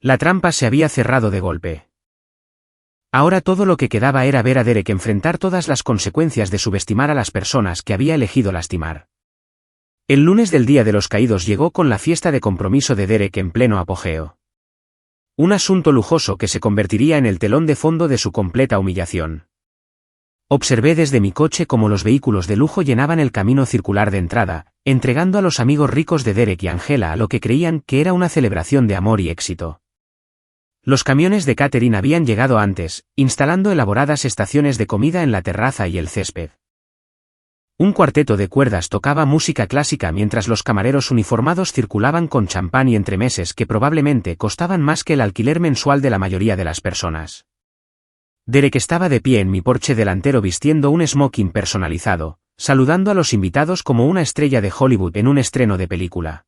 La trampa se había cerrado de golpe. Ahora todo lo que quedaba era ver a Derek enfrentar todas las consecuencias de subestimar a las personas que había elegido lastimar. El lunes del Día de los Caídos llegó con la fiesta de compromiso de Derek en pleno apogeo. Un asunto lujoso que se convertiría en el telón de fondo de su completa humillación. Observé desde mi coche cómo los vehículos de lujo llenaban el camino circular de entrada, entregando a los amigos ricos de Derek y Angela a lo que creían que era una celebración de amor y éxito. Los camiones de catering habían llegado antes, instalando elaboradas estaciones de comida en la terraza y el césped. Un cuarteto de cuerdas tocaba música clásica mientras los camareros uniformados circulaban con champán y entremeses que probablemente costaban más que el alquiler mensual de la mayoría de las personas. Derek estaba de pie en mi porche delantero vistiendo un smoking personalizado, saludando a los invitados como una estrella de Hollywood en un estreno de película.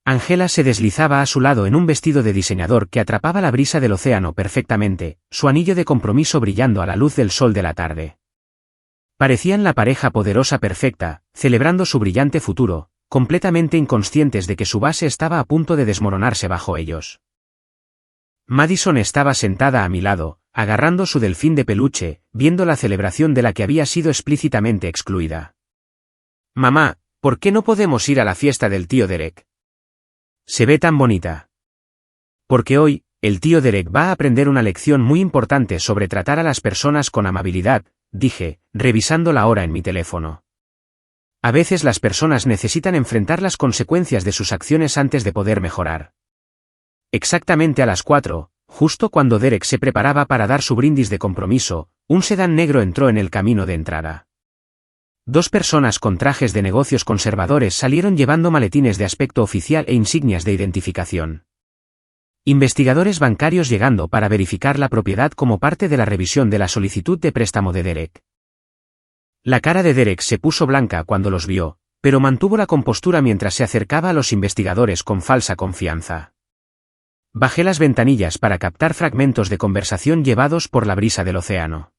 Angela se deslizaba a su lado en un vestido de diseñador que atrapaba la brisa del océano perfectamente, su anillo de compromiso brillando a la luz del sol de la tarde. Parecían la pareja poderosa perfecta, celebrando su brillante futuro, completamente inconscientes de que su base estaba a punto de desmoronarse bajo ellos. Madison estaba sentada a mi lado, agarrando su delfín de peluche, viendo la celebración de la que había sido explícitamente excluida. «Mamá, ¿por qué no podemos ir a la fiesta del tío Derek? Se ve tan bonita». Porque hoy, el tío Derek va a aprender una lección muy importante sobre tratar a las personas con amabilidad, dije, revisando la hora en mi teléfono. A veces las personas necesitan enfrentar las consecuencias de sus acciones antes de poder mejorar. Exactamente a las 4, justo cuando Derek se preparaba para dar su brindis de compromiso, un sedán negro entró en el camino de entrada. 2 personas con trajes de negocios conservadores salieron llevando maletines de aspecto oficial e insignias de identificación. Investigadores bancarios llegando para verificar la propiedad como parte de la revisión de la solicitud de préstamo de Derek. La cara de Derek se puso blanca cuando los vio, pero mantuvo la compostura mientras se acercaba a los investigadores con falsa confianza. Bajé las ventanillas para captar fragmentos de conversación llevados por la brisa del océano.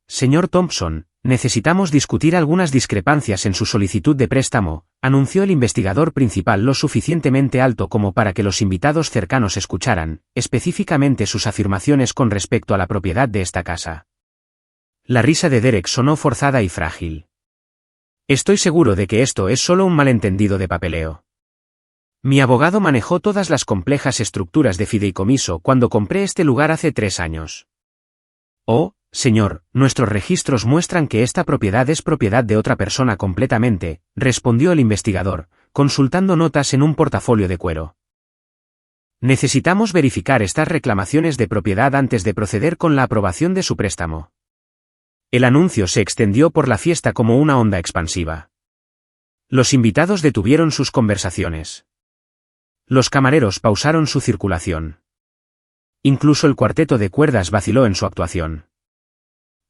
Señor Thompson, necesitamos discutir algunas discrepancias en su solicitud de préstamo, anunció el investigador principal lo suficientemente alto como para que los invitados cercanos escucharan, específicamente sus afirmaciones con respecto a la propiedad de esta casa. La risa de Derek sonó forzada y frágil. Estoy seguro de que esto es solo un malentendido de papeleo. Mi abogado manejó todas las complejas estructuras de fideicomiso cuando compré este lugar hace 3 años. Oh, señor, nuestros registros muestran que esta propiedad es propiedad de otra persona completamente, respondió el investigador, consultando notas en un portafolio de cuero. Necesitamos verificar estas reclamaciones de propiedad antes de proceder con la aprobación de su préstamo. El anuncio se extendió por la fiesta como una onda expansiva. Los invitados detuvieron sus conversaciones. Los camareros pausaron su circulación. Incluso el cuarteto de cuerdas vaciló en su actuación.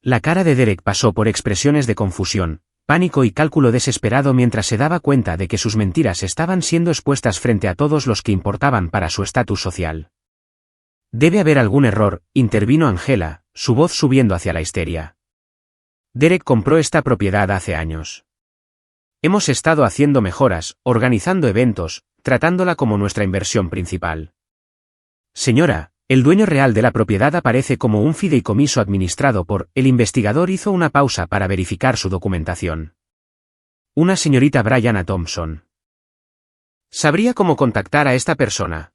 La cara de Derek pasó por expresiones de confusión, pánico y cálculo desesperado mientras se daba cuenta de que sus mentiras estaban siendo expuestas frente a todos los que importaban para su estatus social. Debe haber algún error, intervino Angela, su voz subiendo hacia la histeria. Derek compró esta propiedad hace años. Hemos estado haciendo mejoras, organizando eventos, tratándola como nuestra inversión principal. Señora, el dueño real de la propiedad aparece como un fideicomiso administrado por... El investigador hizo una pausa para verificar su documentación. Una señorita Brianna Thompson. ¿Sabría cómo contactar a esta persona?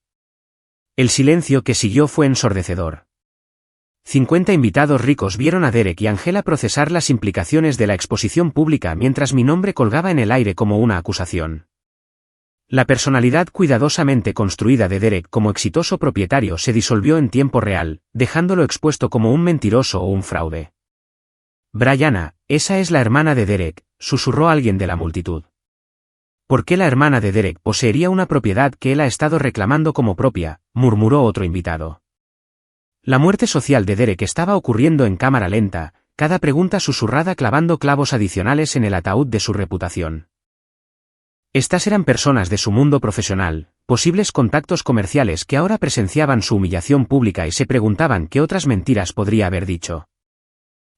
El silencio que siguió fue ensordecedor. 50 invitados ricos vieron a Derek y Angela procesar las implicaciones de la exposición pública mientras mi nombre colgaba en el aire como una acusación. La personalidad cuidadosamente construida de Derek como exitoso propietario se disolvió en tiempo real, dejándolo expuesto como un mentiroso o un fraude. Brianna, esa es la hermana de Derek, susurró alguien de la multitud. ¿Por qué la hermana de Derek poseería una propiedad que él ha estado reclamando como propia?, murmuró otro invitado. La muerte social de Derek estaba ocurriendo en cámara lenta, cada pregunta susurrada clavando clavos adicionales en el ataúd de su reputación. Estas eran personas de su mundo profesional, posibles contactos comerciales que ahora presenciaban su humillación pública y se preguntaban qué otras mentiras podría haber dicho.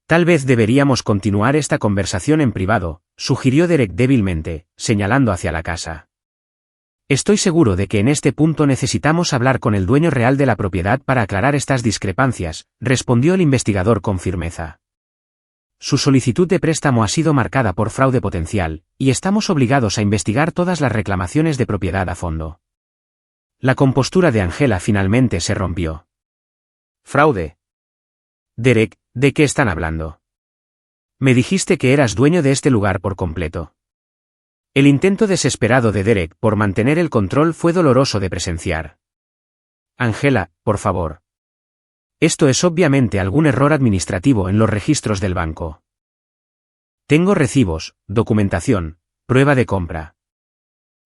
Tal vez deberíamos continuar esta conversación en privado, sugirió Derek débilmente, señalando hacia la casa. Estoy seguro de que en este punto necesitamos hablar con el dueño real de la propiedad para aclarar estas discrepancias, respondió el investigador con firmeza. Su solicitud de préstamo ha sido marcada por fraude potencial, y estamos obligados a investigar todas las reclamaciones de propiedad a fondo. La compostura de Angela finalmente se rompió. ¿Fraude? Derek, ¿de qué están hablando? Me dijiste que eras dueño de este lugar por completo. El intento desesperado de Derek por mantener el control fue doloroso de presenciar. Angela, por favor. Esto es obviamente algún error administrativo en los registros del banco. Tengo recibos, documentación, prueba de compra.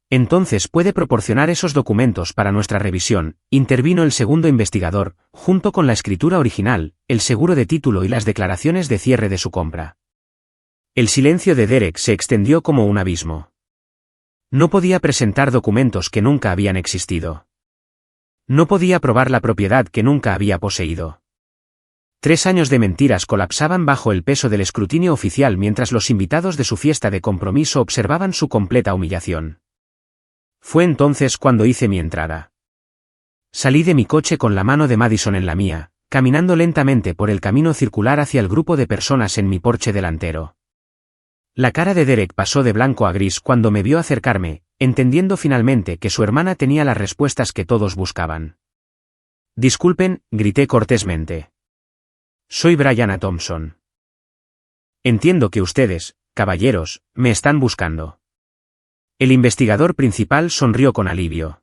Entonces puede proporcionar esos documentos para nuestra revisión, intervino el segundo investigador, junto con la escritura original, el seguro de título y las declaraciones de cierre de su compra. El silencio de Derek se extendió como un abismo. No podía presentar documentos que nunca habían existido. No podía probar la propiedad que nunca había poseído. 3 años de mentiras colapsaban bajo el peso del escrutinio oficial mientras los invitados de su fiesta de compromiso observaban su completa humillación. Fue entonces cuando hice mi entrada. Salí de mi coche con la mano de Madison en la mía, caminando lentamente por el camino circular hacia el grupo de personas en mi porche delantero. La cara de Derek pasó de blanco a gris cuando me vio acercarme, entendiendo finalmente que su hermana tenía las respuestas que todos buscaban. Disculpen, grité cortésmente. Soy Brianna Thompson. Entiendo que ustedes, caballeros, me están buscando. El investigador principal sonrió con alivio.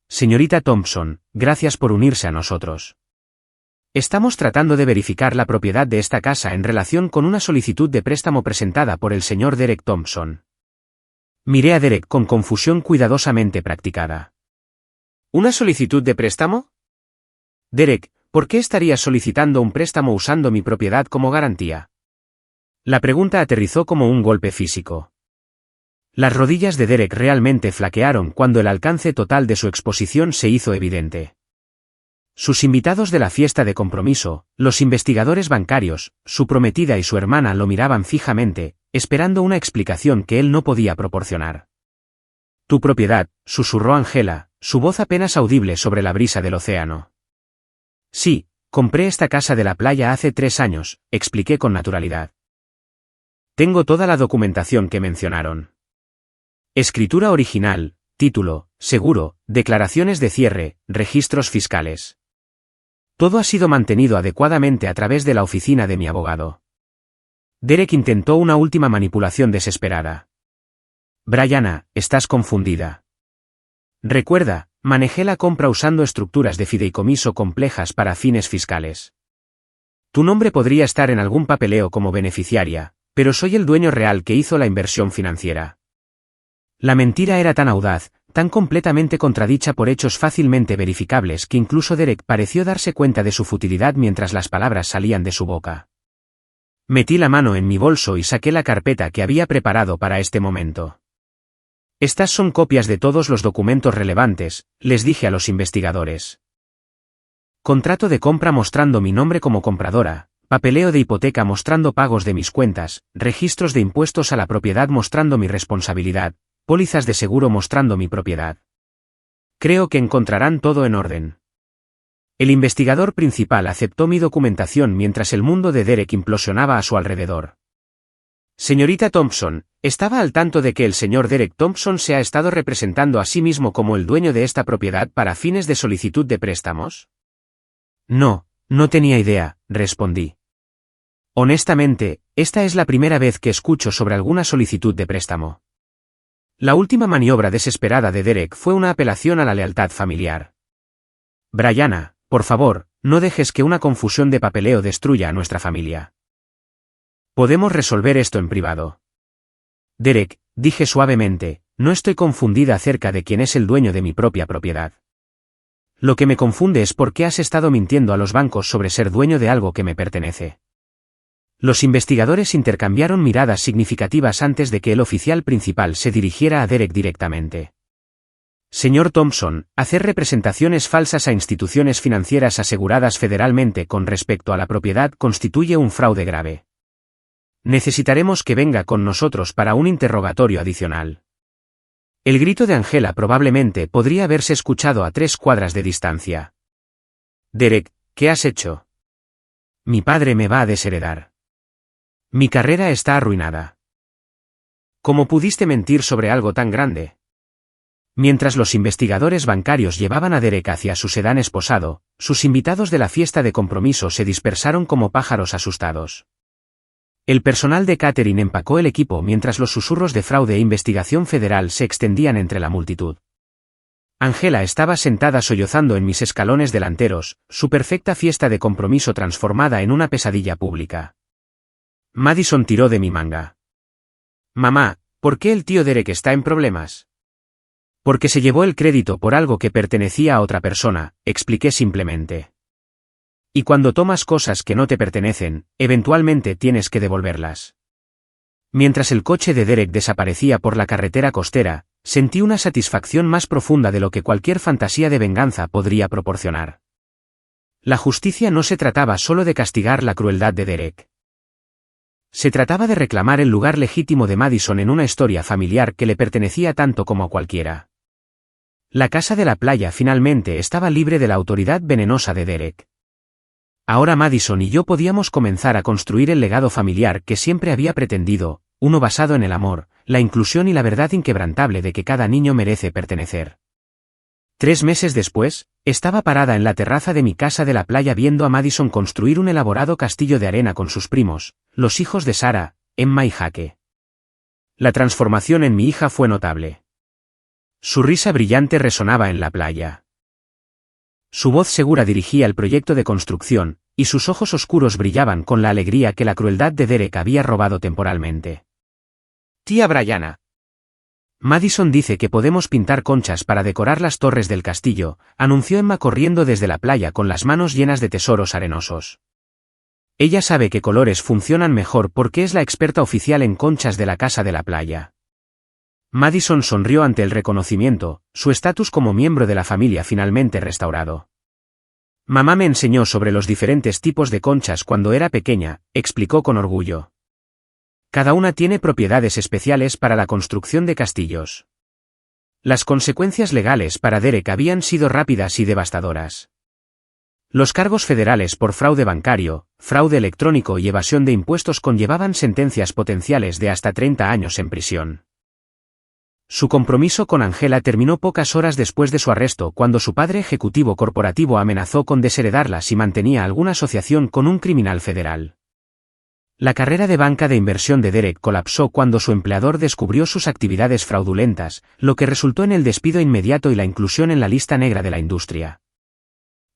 Señorita Thompson, gracias por unirse a nosotros. Estamos tratando de verificar la propiedad de esta casa en relación con una solicitud de préstamo presentada por el señor Derek Thompson. Miré a Derek con confusión cuidadosamente practicada. ¿Una solicitud de préstamo? Derek, ¿por qué estarías solicitando un préstamo usando mi propiedad como garantía? La pregunta aterrizó como un golpe físico. Las rodillas de Derek realmente flaquearon cuando el alcance total de su exposición se hizo evidente. Sus invitados de la fiesta de compromiso, los investigadores bancarios, su prometida y su hermana lo miraban fijamente, esperando una explicación que él no podía proporcionar. Tu propiedad, susurró Angela, su voz apenas audible sobre la brisa del océano. Sí, compré esta casa de la playa hace 3 años, expliqué con naturalidad. Tengo toda la documentación que mencionaron. Escritura original, título, seguro, declaraciones de cierre, registros fiscales. Todo ha sido mantenido adecuadamente a través de la oficina de mi abogado. Derek intentó una última manipulación desesperada. Brianna, estás confundida. Recuerda, manejé la compra usando estructuras de fideicomiso complejas para fines fiscales. Tu nombre podría estar en algún papeleo como beneficiaria, pero soy el dueño real que hizo la inversión financiera. La mentira era tan audaz, tan completamente contradicha por hechos fácilmente verificables que incluso Derek pareció darse cuenta de su futilidad mientras las palabras salían de su boca. Metí la mano en mi bolso y saqué la carpeta que había preparado para este momento. Estas son copias de todos los documentos relevantes, les dije a los investigadores. Contrato de compra mostrando mi nombre como compradora, papeleo de hipoteca mostrando pagos de mis cuentas, registros de impuestos a la propiedad mostrando mi responsabilidad, pólizas de seguro mostrando mi propiedad. Creo que encontrarán todo en orden. El investigador principal aceptó mi documentación mientras el mundo de Derek implosionaba a su alrededor. Señorita Thompson, ¿estaba al tanto de que el señor Derek Thompson se ha estado representando a sí mismo como el dueño de esta propiedad para fines de solicitud de préstamos? No, no tenía idea, respondí. Honestamente, esta es la primera vez que escucho sobre alguna solicitud de préstamo. La última maniobra desesperada de Derek fue una apelación a la lealtad familiar. Brianna, por favor, no dejes que una confusión de papeleo destruya a nuestra familia. Podemos resolver esto en privado. Derek, dije suavemente, no estoy confundida acerca de quién es el dueño de mi propia propiedad. Lo que me confunde es por qué has estado mintiendo a los bancos sobre ser dueño de algo que me pertenece. Los investigadores intercambiaron miradas significativas antes de que el oficial principal se dirigiera a Derek directamente. Señor Thompson, hacer representaciones falsas a instituciones financieras aseguradas federalmente con respecto a la propiedad constituye un fraude grave. Necesitaremos que venga con nosotros para un interrogatorio adicional. El grito de Angela probablemente podría haberse escuchado a 3 cuadras de distancia. Derek, ¿qué has hecho? Mi padre me va a desheredar. Mi carrera está arruinada. ¿Cómo pudiste mentir sobre algo tan grande? Mientras los investigadores bancarios llevaban a Derek hacia su sedán esposado, sus invitados de la fiesta de compromiso se dispersaron como pájaros asustados. El personal de catering empacó el equipo mientras los susurros de fraude e investigación federal se extendían entre la multitud. Angela estaba sentada sollozando en mis escalones delanteros, su perfecta fiesta de compromiso transformada en una pesadilla pública. Madison tiró de mi manga. Mamá, ¿por qué el tío Derek está en problemas? Porque se llevó el crédito por algo que pertenecía a otra persona, expliqué simplemente. Y cuando tomas cosas que no te pertenecen, eventualmente tienes que devolverlas. Mientras el coche de Derek desaparecía por la carretera costera, sentí una satisfacción más profunda de lo que cualquier fantasía de venganza podría proporcionar. La justicia no se trataba solo de castigar la crueldad de Derek. Se trataba de reclamar el lugar legítimo de Madison en una historia familiar que le pertenecía tanto como a cualquiera. La casa de la playa finalmente estaba libre de la autoridad venenosa de Derek. Ahora Madison y yo podíamos comenzar a construir el legado familiar que siempre había pretendido, uno basado en el amor, la inclusión y la verdad inquebrantable de que cada niño merece pertenecer. 3 meses después, estaba parada en la terraza de mi casa de la playa viendo a Madison construir un elaborado castillo de arena con sus primos, los hijos de Sarah, Emma y Jake. La transformación en mi hija fue notable. Su risa brillante resonaba en la playa. Su voz segura dirigía el proyecto de construcción, y sus ojos oscuros brillaban con la alegría que la crueldad de Derek había robado temporalmente. Tía Brianna. Madison dice que podemos pintar conchas para decorar las torres del castillo, anunció Emma corriendo desde la playa con las manos llenas de tesoros arenosos. Ella sabe qué colores funcionan mejor porque es la experta oficial en conchas de la casa de la playa. Madison sonrió ante el reconocimiento, su estatus como miembro de la familia finalmente restaurado. Mamá me enseñó sobre los diferentes tipos de conchas cuando era pequeña, explicó con orgullo. Cada una tiene propiedades especiales para la construcción de castillos. Las consecuencias legales para Derek habían sido rápidas y devastadoras. Los cargos federales por fraude bancario, fraude electrónico y evasión de impuestos conllevaban sentencias potenciales de hasta 30 años en prisión. Su compromiso con Angela terminó pocas horas después de su arresto cuando su padre ejecutivo corporativo amenazó con desheredarla si mantenía alguna asociación con un criminal federal. La carrera de banca de inversión de Derek colapsó cuando su empleador descubrió sus actividades fraudulentas, lo que resultó en el despido inmediato y la inclusión en la lista negra de la industria.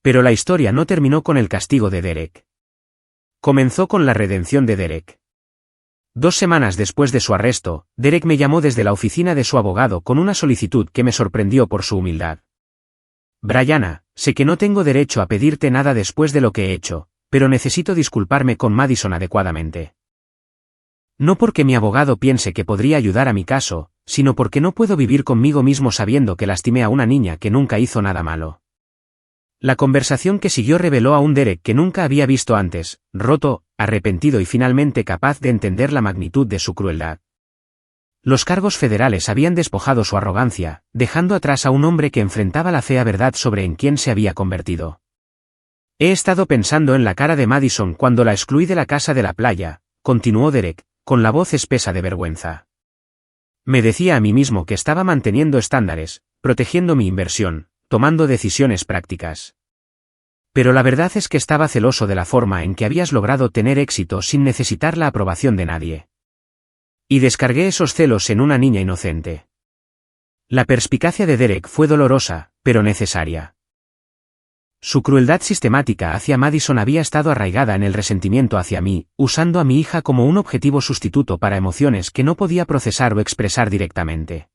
Pero la historia no terminó con el castigo de Derek. Comenzó con la redención de Derek. 2 semanas después de su arresto, Derek me llamó desde la oficina de su abogado con una solicitud que me sorprendió por su humildad. Brianna, sé que no tengo derecho a pedirte nada después de lo que he hecho, pero necesito disculparme con Madison adecuadamente. No porque mi abogado piense que podría ayudar a mi caso, sino porque no puedo vivir conmigo mismo sabiendo que lastimé a una niña que nunca hizo nada malo. La conversación que siguió reveló a un Derek que nunca había visto antes, roto, arrepentido y finalmente capaz de entender la magnitud de su crueldad. Los cargos federales habían despojado su arrogancia, dejando atrás a un hombre que enfrentaba la fea verdad sobre en quién se había convertido. He estado pensando en la cara de Madison cuando la excluí de la casa de la playa, continuó Derek, con la voz espesa de vergüenza. Me decía a mí mismo que estaba manteniendo estándares, protegiendo mi inversión, tomando decisiones prácticas. Pero la verdad es que estaba celoso de la forma en que habías logrado tener éxito sin necesitar la aprobación de nadie. Y descargué esos celos en una niña inocente. La perspicacia de Derek fue dolorosa, pero necesaria. Su crueldad sistemática hacia Madison había estado arraigada en el resentimiento hacia mí, usando a mi hija como un objetivo sustituto para emociones que no podía procesar o expresar directamente.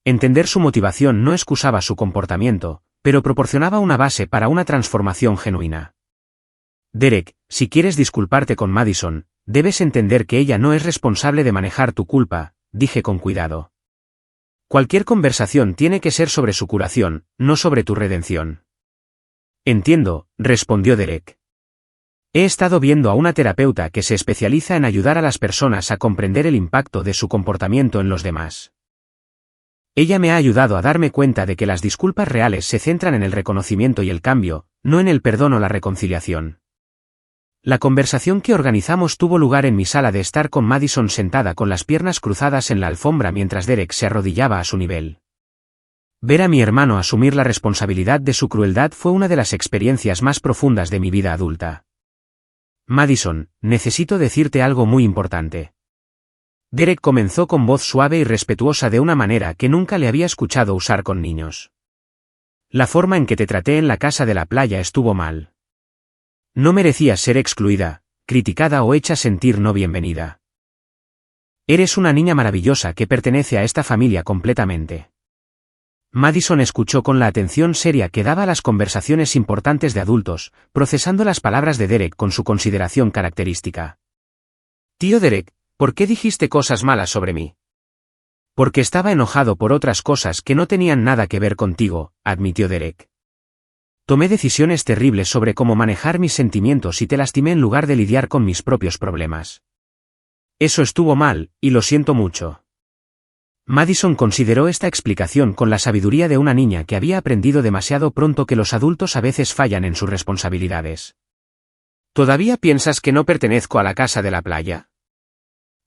Entender su motivación no excusaba su comportamiento, pero proporcionaba una base para una transformación genuina. Derek, si quieres disculparte con Madison, debes entender que ella no es responsable de manejar tu culpa, dije con cuidado. Cualquier conversación tiene que ser sobre su curación, no sobre tu redención. Entiendo, respondió Derek. He estado viendo a una terapeuta que se especializa en ayudar a las personas a comprender el impacto de su comportamiento en los demás. Ella me ha ayudado a darme cuenta de que las disculpas reales se centran en el reconocimiento y el cambio, no en el perdón o la reconciliación. La conversación que organizamos tuvo lugar en mi sala de estar con Madison sentada con las piernas cruzadas en la alfombra mientras Derek se arrodillaba a su nivel. Ver a mi hermano asumir la responsabilidad de su crueldad fue una de las experiencias más profundas de mi vida adulta. Madison, necesito decirte algo muy importante. Derek comenzó con voz suave y respetuosa de una manera que nunca le había escuchado usar con niños. La forma en que te traté en la casa de la playa estuvo mal. No merecías ser excluida, criticada o hecha sentir no bienvenida. Eres una niña maravillosa que pertenece a esta familia completamente. Madison escuchó con la atención seria que daba a las conversaciones importantes de adultos, procesando las palabras de Derek con su consideración característica. Tío Derek, ¿por qué dijiste cosas malas sobre mí? Porque estaba enojado por otras cosas que no tenían nada que ver contigo, admitió Derek. Tomé decisiones terribles sobre cómo manejar mis sentimientos y te lastimé en lugar de lidiar con mis propios problemas. Eso estuvo mal, y lo siento mucho. Madison consideró esta explicación con la sabiduría de una niña que había aprendido demasiado pronto que los adultos a veces fallan en sus responsabilidades. ¿Todavía piensas que no pertenezco a la casa de la playa?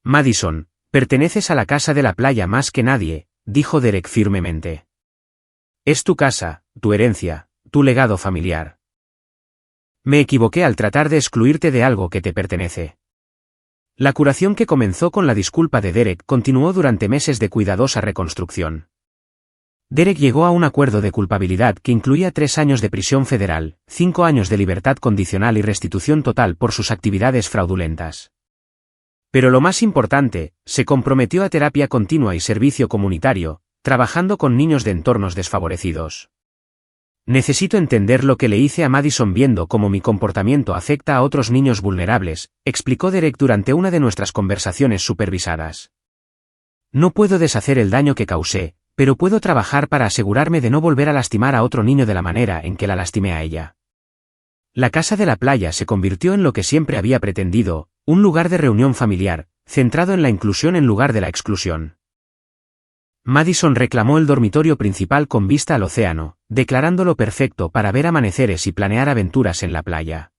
Madison, perteneces a la casa de la playa más que nadie, dijo Derek firmemente. Es tu casa, tu herencia, tu legado familiar. Me equivoqué al tratar de excluirte de algo que te pertenece. La curación que comenzó con la disculpa de Derek continuó durante meses de cuidadosa reconstrucción. Derek llegó a un acuerdo de culpabilidad que incluía 3 años de prisión federal, 5 años de libertad condicional y restitución total por sus actividades fraudulentas. Pero lo más importante, se comprometió a terapia continua y servicio comunitario, trabajando con niños de entornos desfavorecidos. Necesito entender lo que le hice a Madison viendo cómo mi comportamiento afecta a otros niños vulnerables, explicó Derek durante una de nuestras conversaciones supervisadas. No puedo deshacer el daño que causé, pero puedo trabajar para asegurarme de no volver a lastimar a otro niño de la manera en que la lastimé a ella. La casa de la playa se convirtió en lo que siempre había pretendido, un lugar de reunión familiar, centrado en la inclusión en lugar de la exclusión. Madison reclamó el dormitorio principal con vista al océano, declarándolo perfecto para ver amaneceres y planear aventuras en la playa.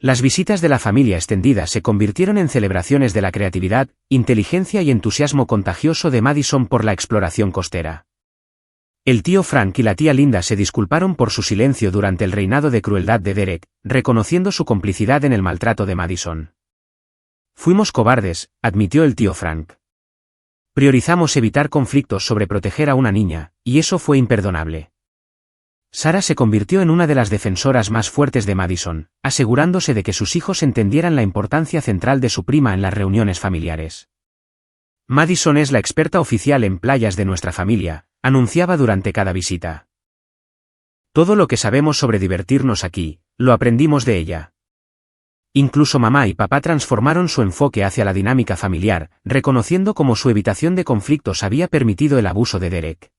Las visitas de la familia extendida se convirtieron en celebraciones de la creatividad, inteligencia y entusiasmo contagioso de Madison por la exploración costera. El tío Frank y la tía Linda se disculparon por su silencio durante el reinado de crueldad de Derek, reconociendo su complicidad en el maltrato de Madison. Fuimos cobardes, admitió el tío Frank. Priorizamos evitar conflictos sobre proteger a una niña, y eso fue imperdonable. Sarah se convirtió en una de las defensoras más fuertes de Madison, asegurándose de que sus hijos entendieran la importancia central de su prima en las reuniones familiares. Madison es la experta oficial en playas de nuestra familia, anunciaba durante cada visita. Todo lo que sabemos sobre divertirnos aquí, lo aprendimos de ella. Incluso mamá y papá transformaron su enfoque hacia la dinámica familiar, reconociendo cómo su evitación de conflictos había permitido el abuso de Derek.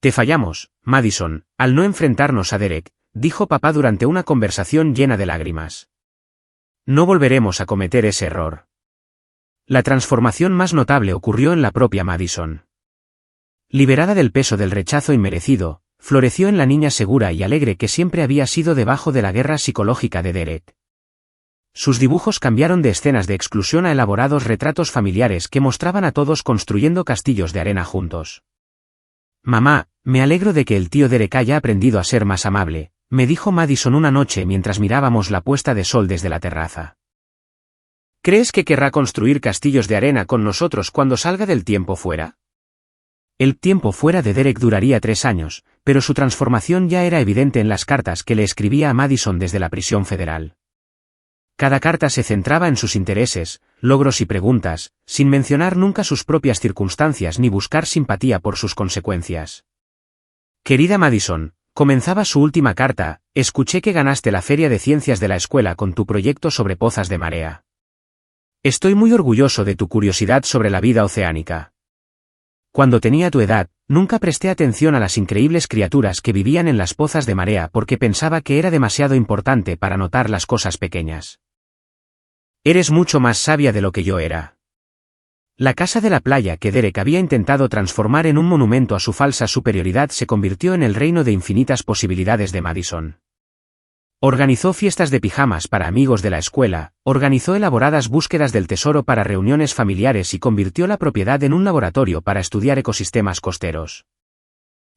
Te fallamos, Madison, al no enfrentarnos a Derek, dijo papá durante una conversación llena de lágrimas. No volveremos a cometer ese error. La transformación más notable ocurrió en la propia Madison. Liberada del peso del rechazo inmerecido, floreció en la niña segura y alegre que siempre había sido debajo de la guerra psicológica de Derek. Sus dibujos cambiaron de escenas de exclusión a elaborados retratos familiares que mostraban a todos construyendo castillos de arena juntos. Mamá, me alegro de que el tío Derek haya aprendido a ser más amable, me dijo Madison una noche mientras mirábamos la puesta de sol desde la terraza. ¿Crees que querrá construir castillos de arena con nosotros cuando salga del tiempo fuera? El tiempo fuera de Derek duraría 3 años, pero su transformación ya era evidente en las cartas que le escribía a Madison desde la prisión federal. Cada carta se centraba en sus intereses, logros y preguntas, sin mencionar nunca sus propias circunstancias ni buscar simpatía por sus consecuencias. Querida Madison, comenzaba su última carta, escuché que ganaste la feria de ciencias de la escuela con tu proyecto sobre pozas de marea. Estoy muy orgulloso de tu curiosidad sobre la vida oceánica. Cuando tenía tu edad, nunca presté atención a las increíbles criaturas que vivían en las pozas de marea porque pensaba que era demasiado importante para notar las cosas pequeñas. Eres mucho más sabia de lo que yo era. La casa de la playa que Derek había intentado transformar en un monumento a su falsa superioridad se convirtió en el reino de infinitas posibilidades de Madison. Organizó fiestas de pijamas para amigos de la escuela, organizó elaboradas búsquedas del tesoro para reuniones familiares y convirtió la propiedad en un laboratorio para estudiar ecosistemas costeros.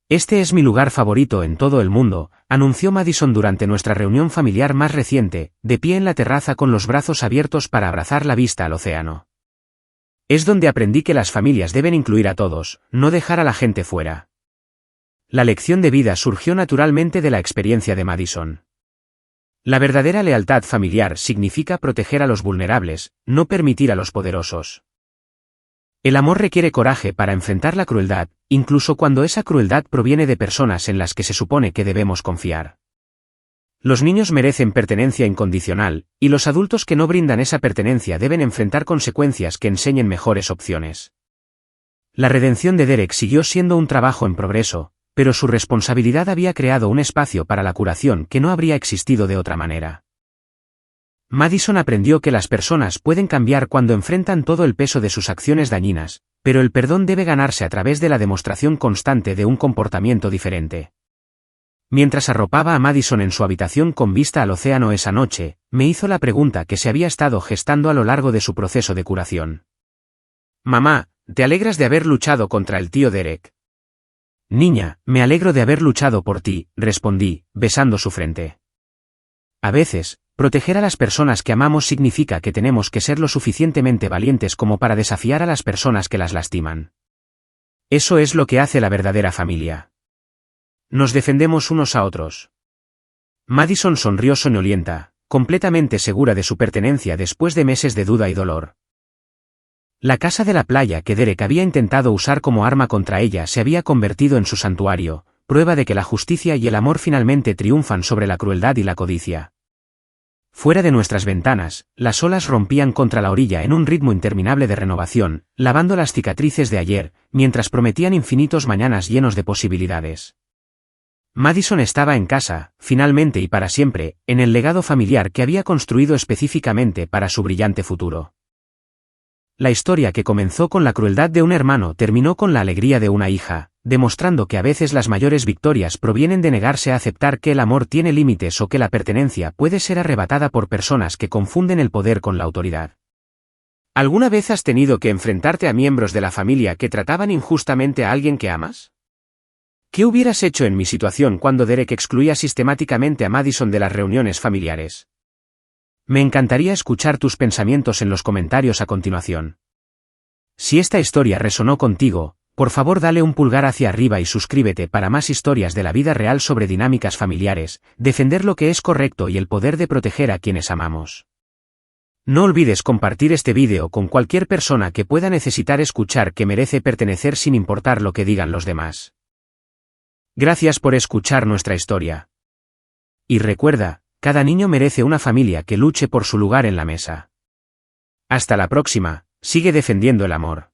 Este es mi lugar favorito en todo el mundo, anunció Madison durante nuestra reunión familiar más reciente, de pie en la terraza con los brazos abiertos para abrazar la vista al océano. Es donde aprendí que las familias deben incluir a todos, no dejar a la gente fuera. La lección de vida surgió naturalmente de la experiencia de Madison. La verdadera lealtad familiar significa proteger a los vulnerables, no permitir a los poderosos. El amor requiere coraje para enfrentar la crueldad, incluso cuando esa crueldad proviene de personas en las que se supone que debemos confiar. Los niños merecen pertenencia incondicional, y los adultos que no brindan esa pertenencia deben enfrentar consecuencias que enseñen mejores opciones. La redención de Derek siguió siendo un trabajo en progreso, pero su responsabilidad había creado un espacio para la curación que no habría existido de otra manera. Madison aprendió que las personas pueden cambiar cuando enfrentan todo el peso de sus acciones dañinas, pero el perdón debe ganarse a través de la demostración constante de un comportamiento diferente. Mientras arropaba a Madison en su habitación con vista al océano esa noche, me hizo la pregunta que se había estado gestando a lo largo de su proceso de curación. Mamá, ¿te alegras de haber luchado contra el tío Derek? Niña, me alegro de haber luchado por ti, respondí, besando su frente. A veces, proteger a las personas que amamos significa que tenemos que ser lo suficientemente valientes como para desafiar a las personas que las lastiman. Eso es lo que hace la verdadera familia. Nos defendemos unos a otros. Madison sonrió soñolienta, completamente segura de su pertenencia después de meses de duda y dolor. La casa de la playa que Derek había intentado usar como arma contra ella se había convertido en su santuario, prueba de que la justicia y el amor finalmente triunfan sobre la crueldad y la codicia. Fuera de nuestras ventanas, las olas rompían contra la orilla en un ritmo interminable de renovación, lavando las cicatrices de ayer, mientras prometían infinitos mañanas llenos de posibilidades. Madison estaba en casa, finalmente y para siempre, en el legado familiar que había construido específicamente para su brillante futuro. La historia que comenzó con la crueldad de un hermano terminó con la alegría de una hija, demostrando que a veces las mayores victorias provienen de negarse a aceptar que el amor tiene límites o que la pertenencia puede ser arrebatada por personas que confunden el poder con la autoridad. ¿Alguna vez has tenido que enfrentarte a miembros de la familia que trataban injustamente a alguien que amas? ¿Qué hubieras hecho en mi situación cuando Derek excluía sistemáticamente a Madison de las reuniones familiares? Me encantaría escuchar tus pensamientos en los comentarios a continuación. Si esta historia resonó contigo, por favor dale un pulgar hacia arriba y suscríbete para más historias de la vida real sobre dinámicas familiares, defender lo que es correcto y el poder de proteger a quienes amamos. No olvides compartir este vídeo con cualquier persona que pueda necesitar escuchar que merece pertenecer sin importar lo que digan los demás. Gracias por escuchar nuestra historia. Y recuerda, cada niño merece una familia que luche por su lugar en la mesa. Hasta la próxima, sigue defendiendo el amor.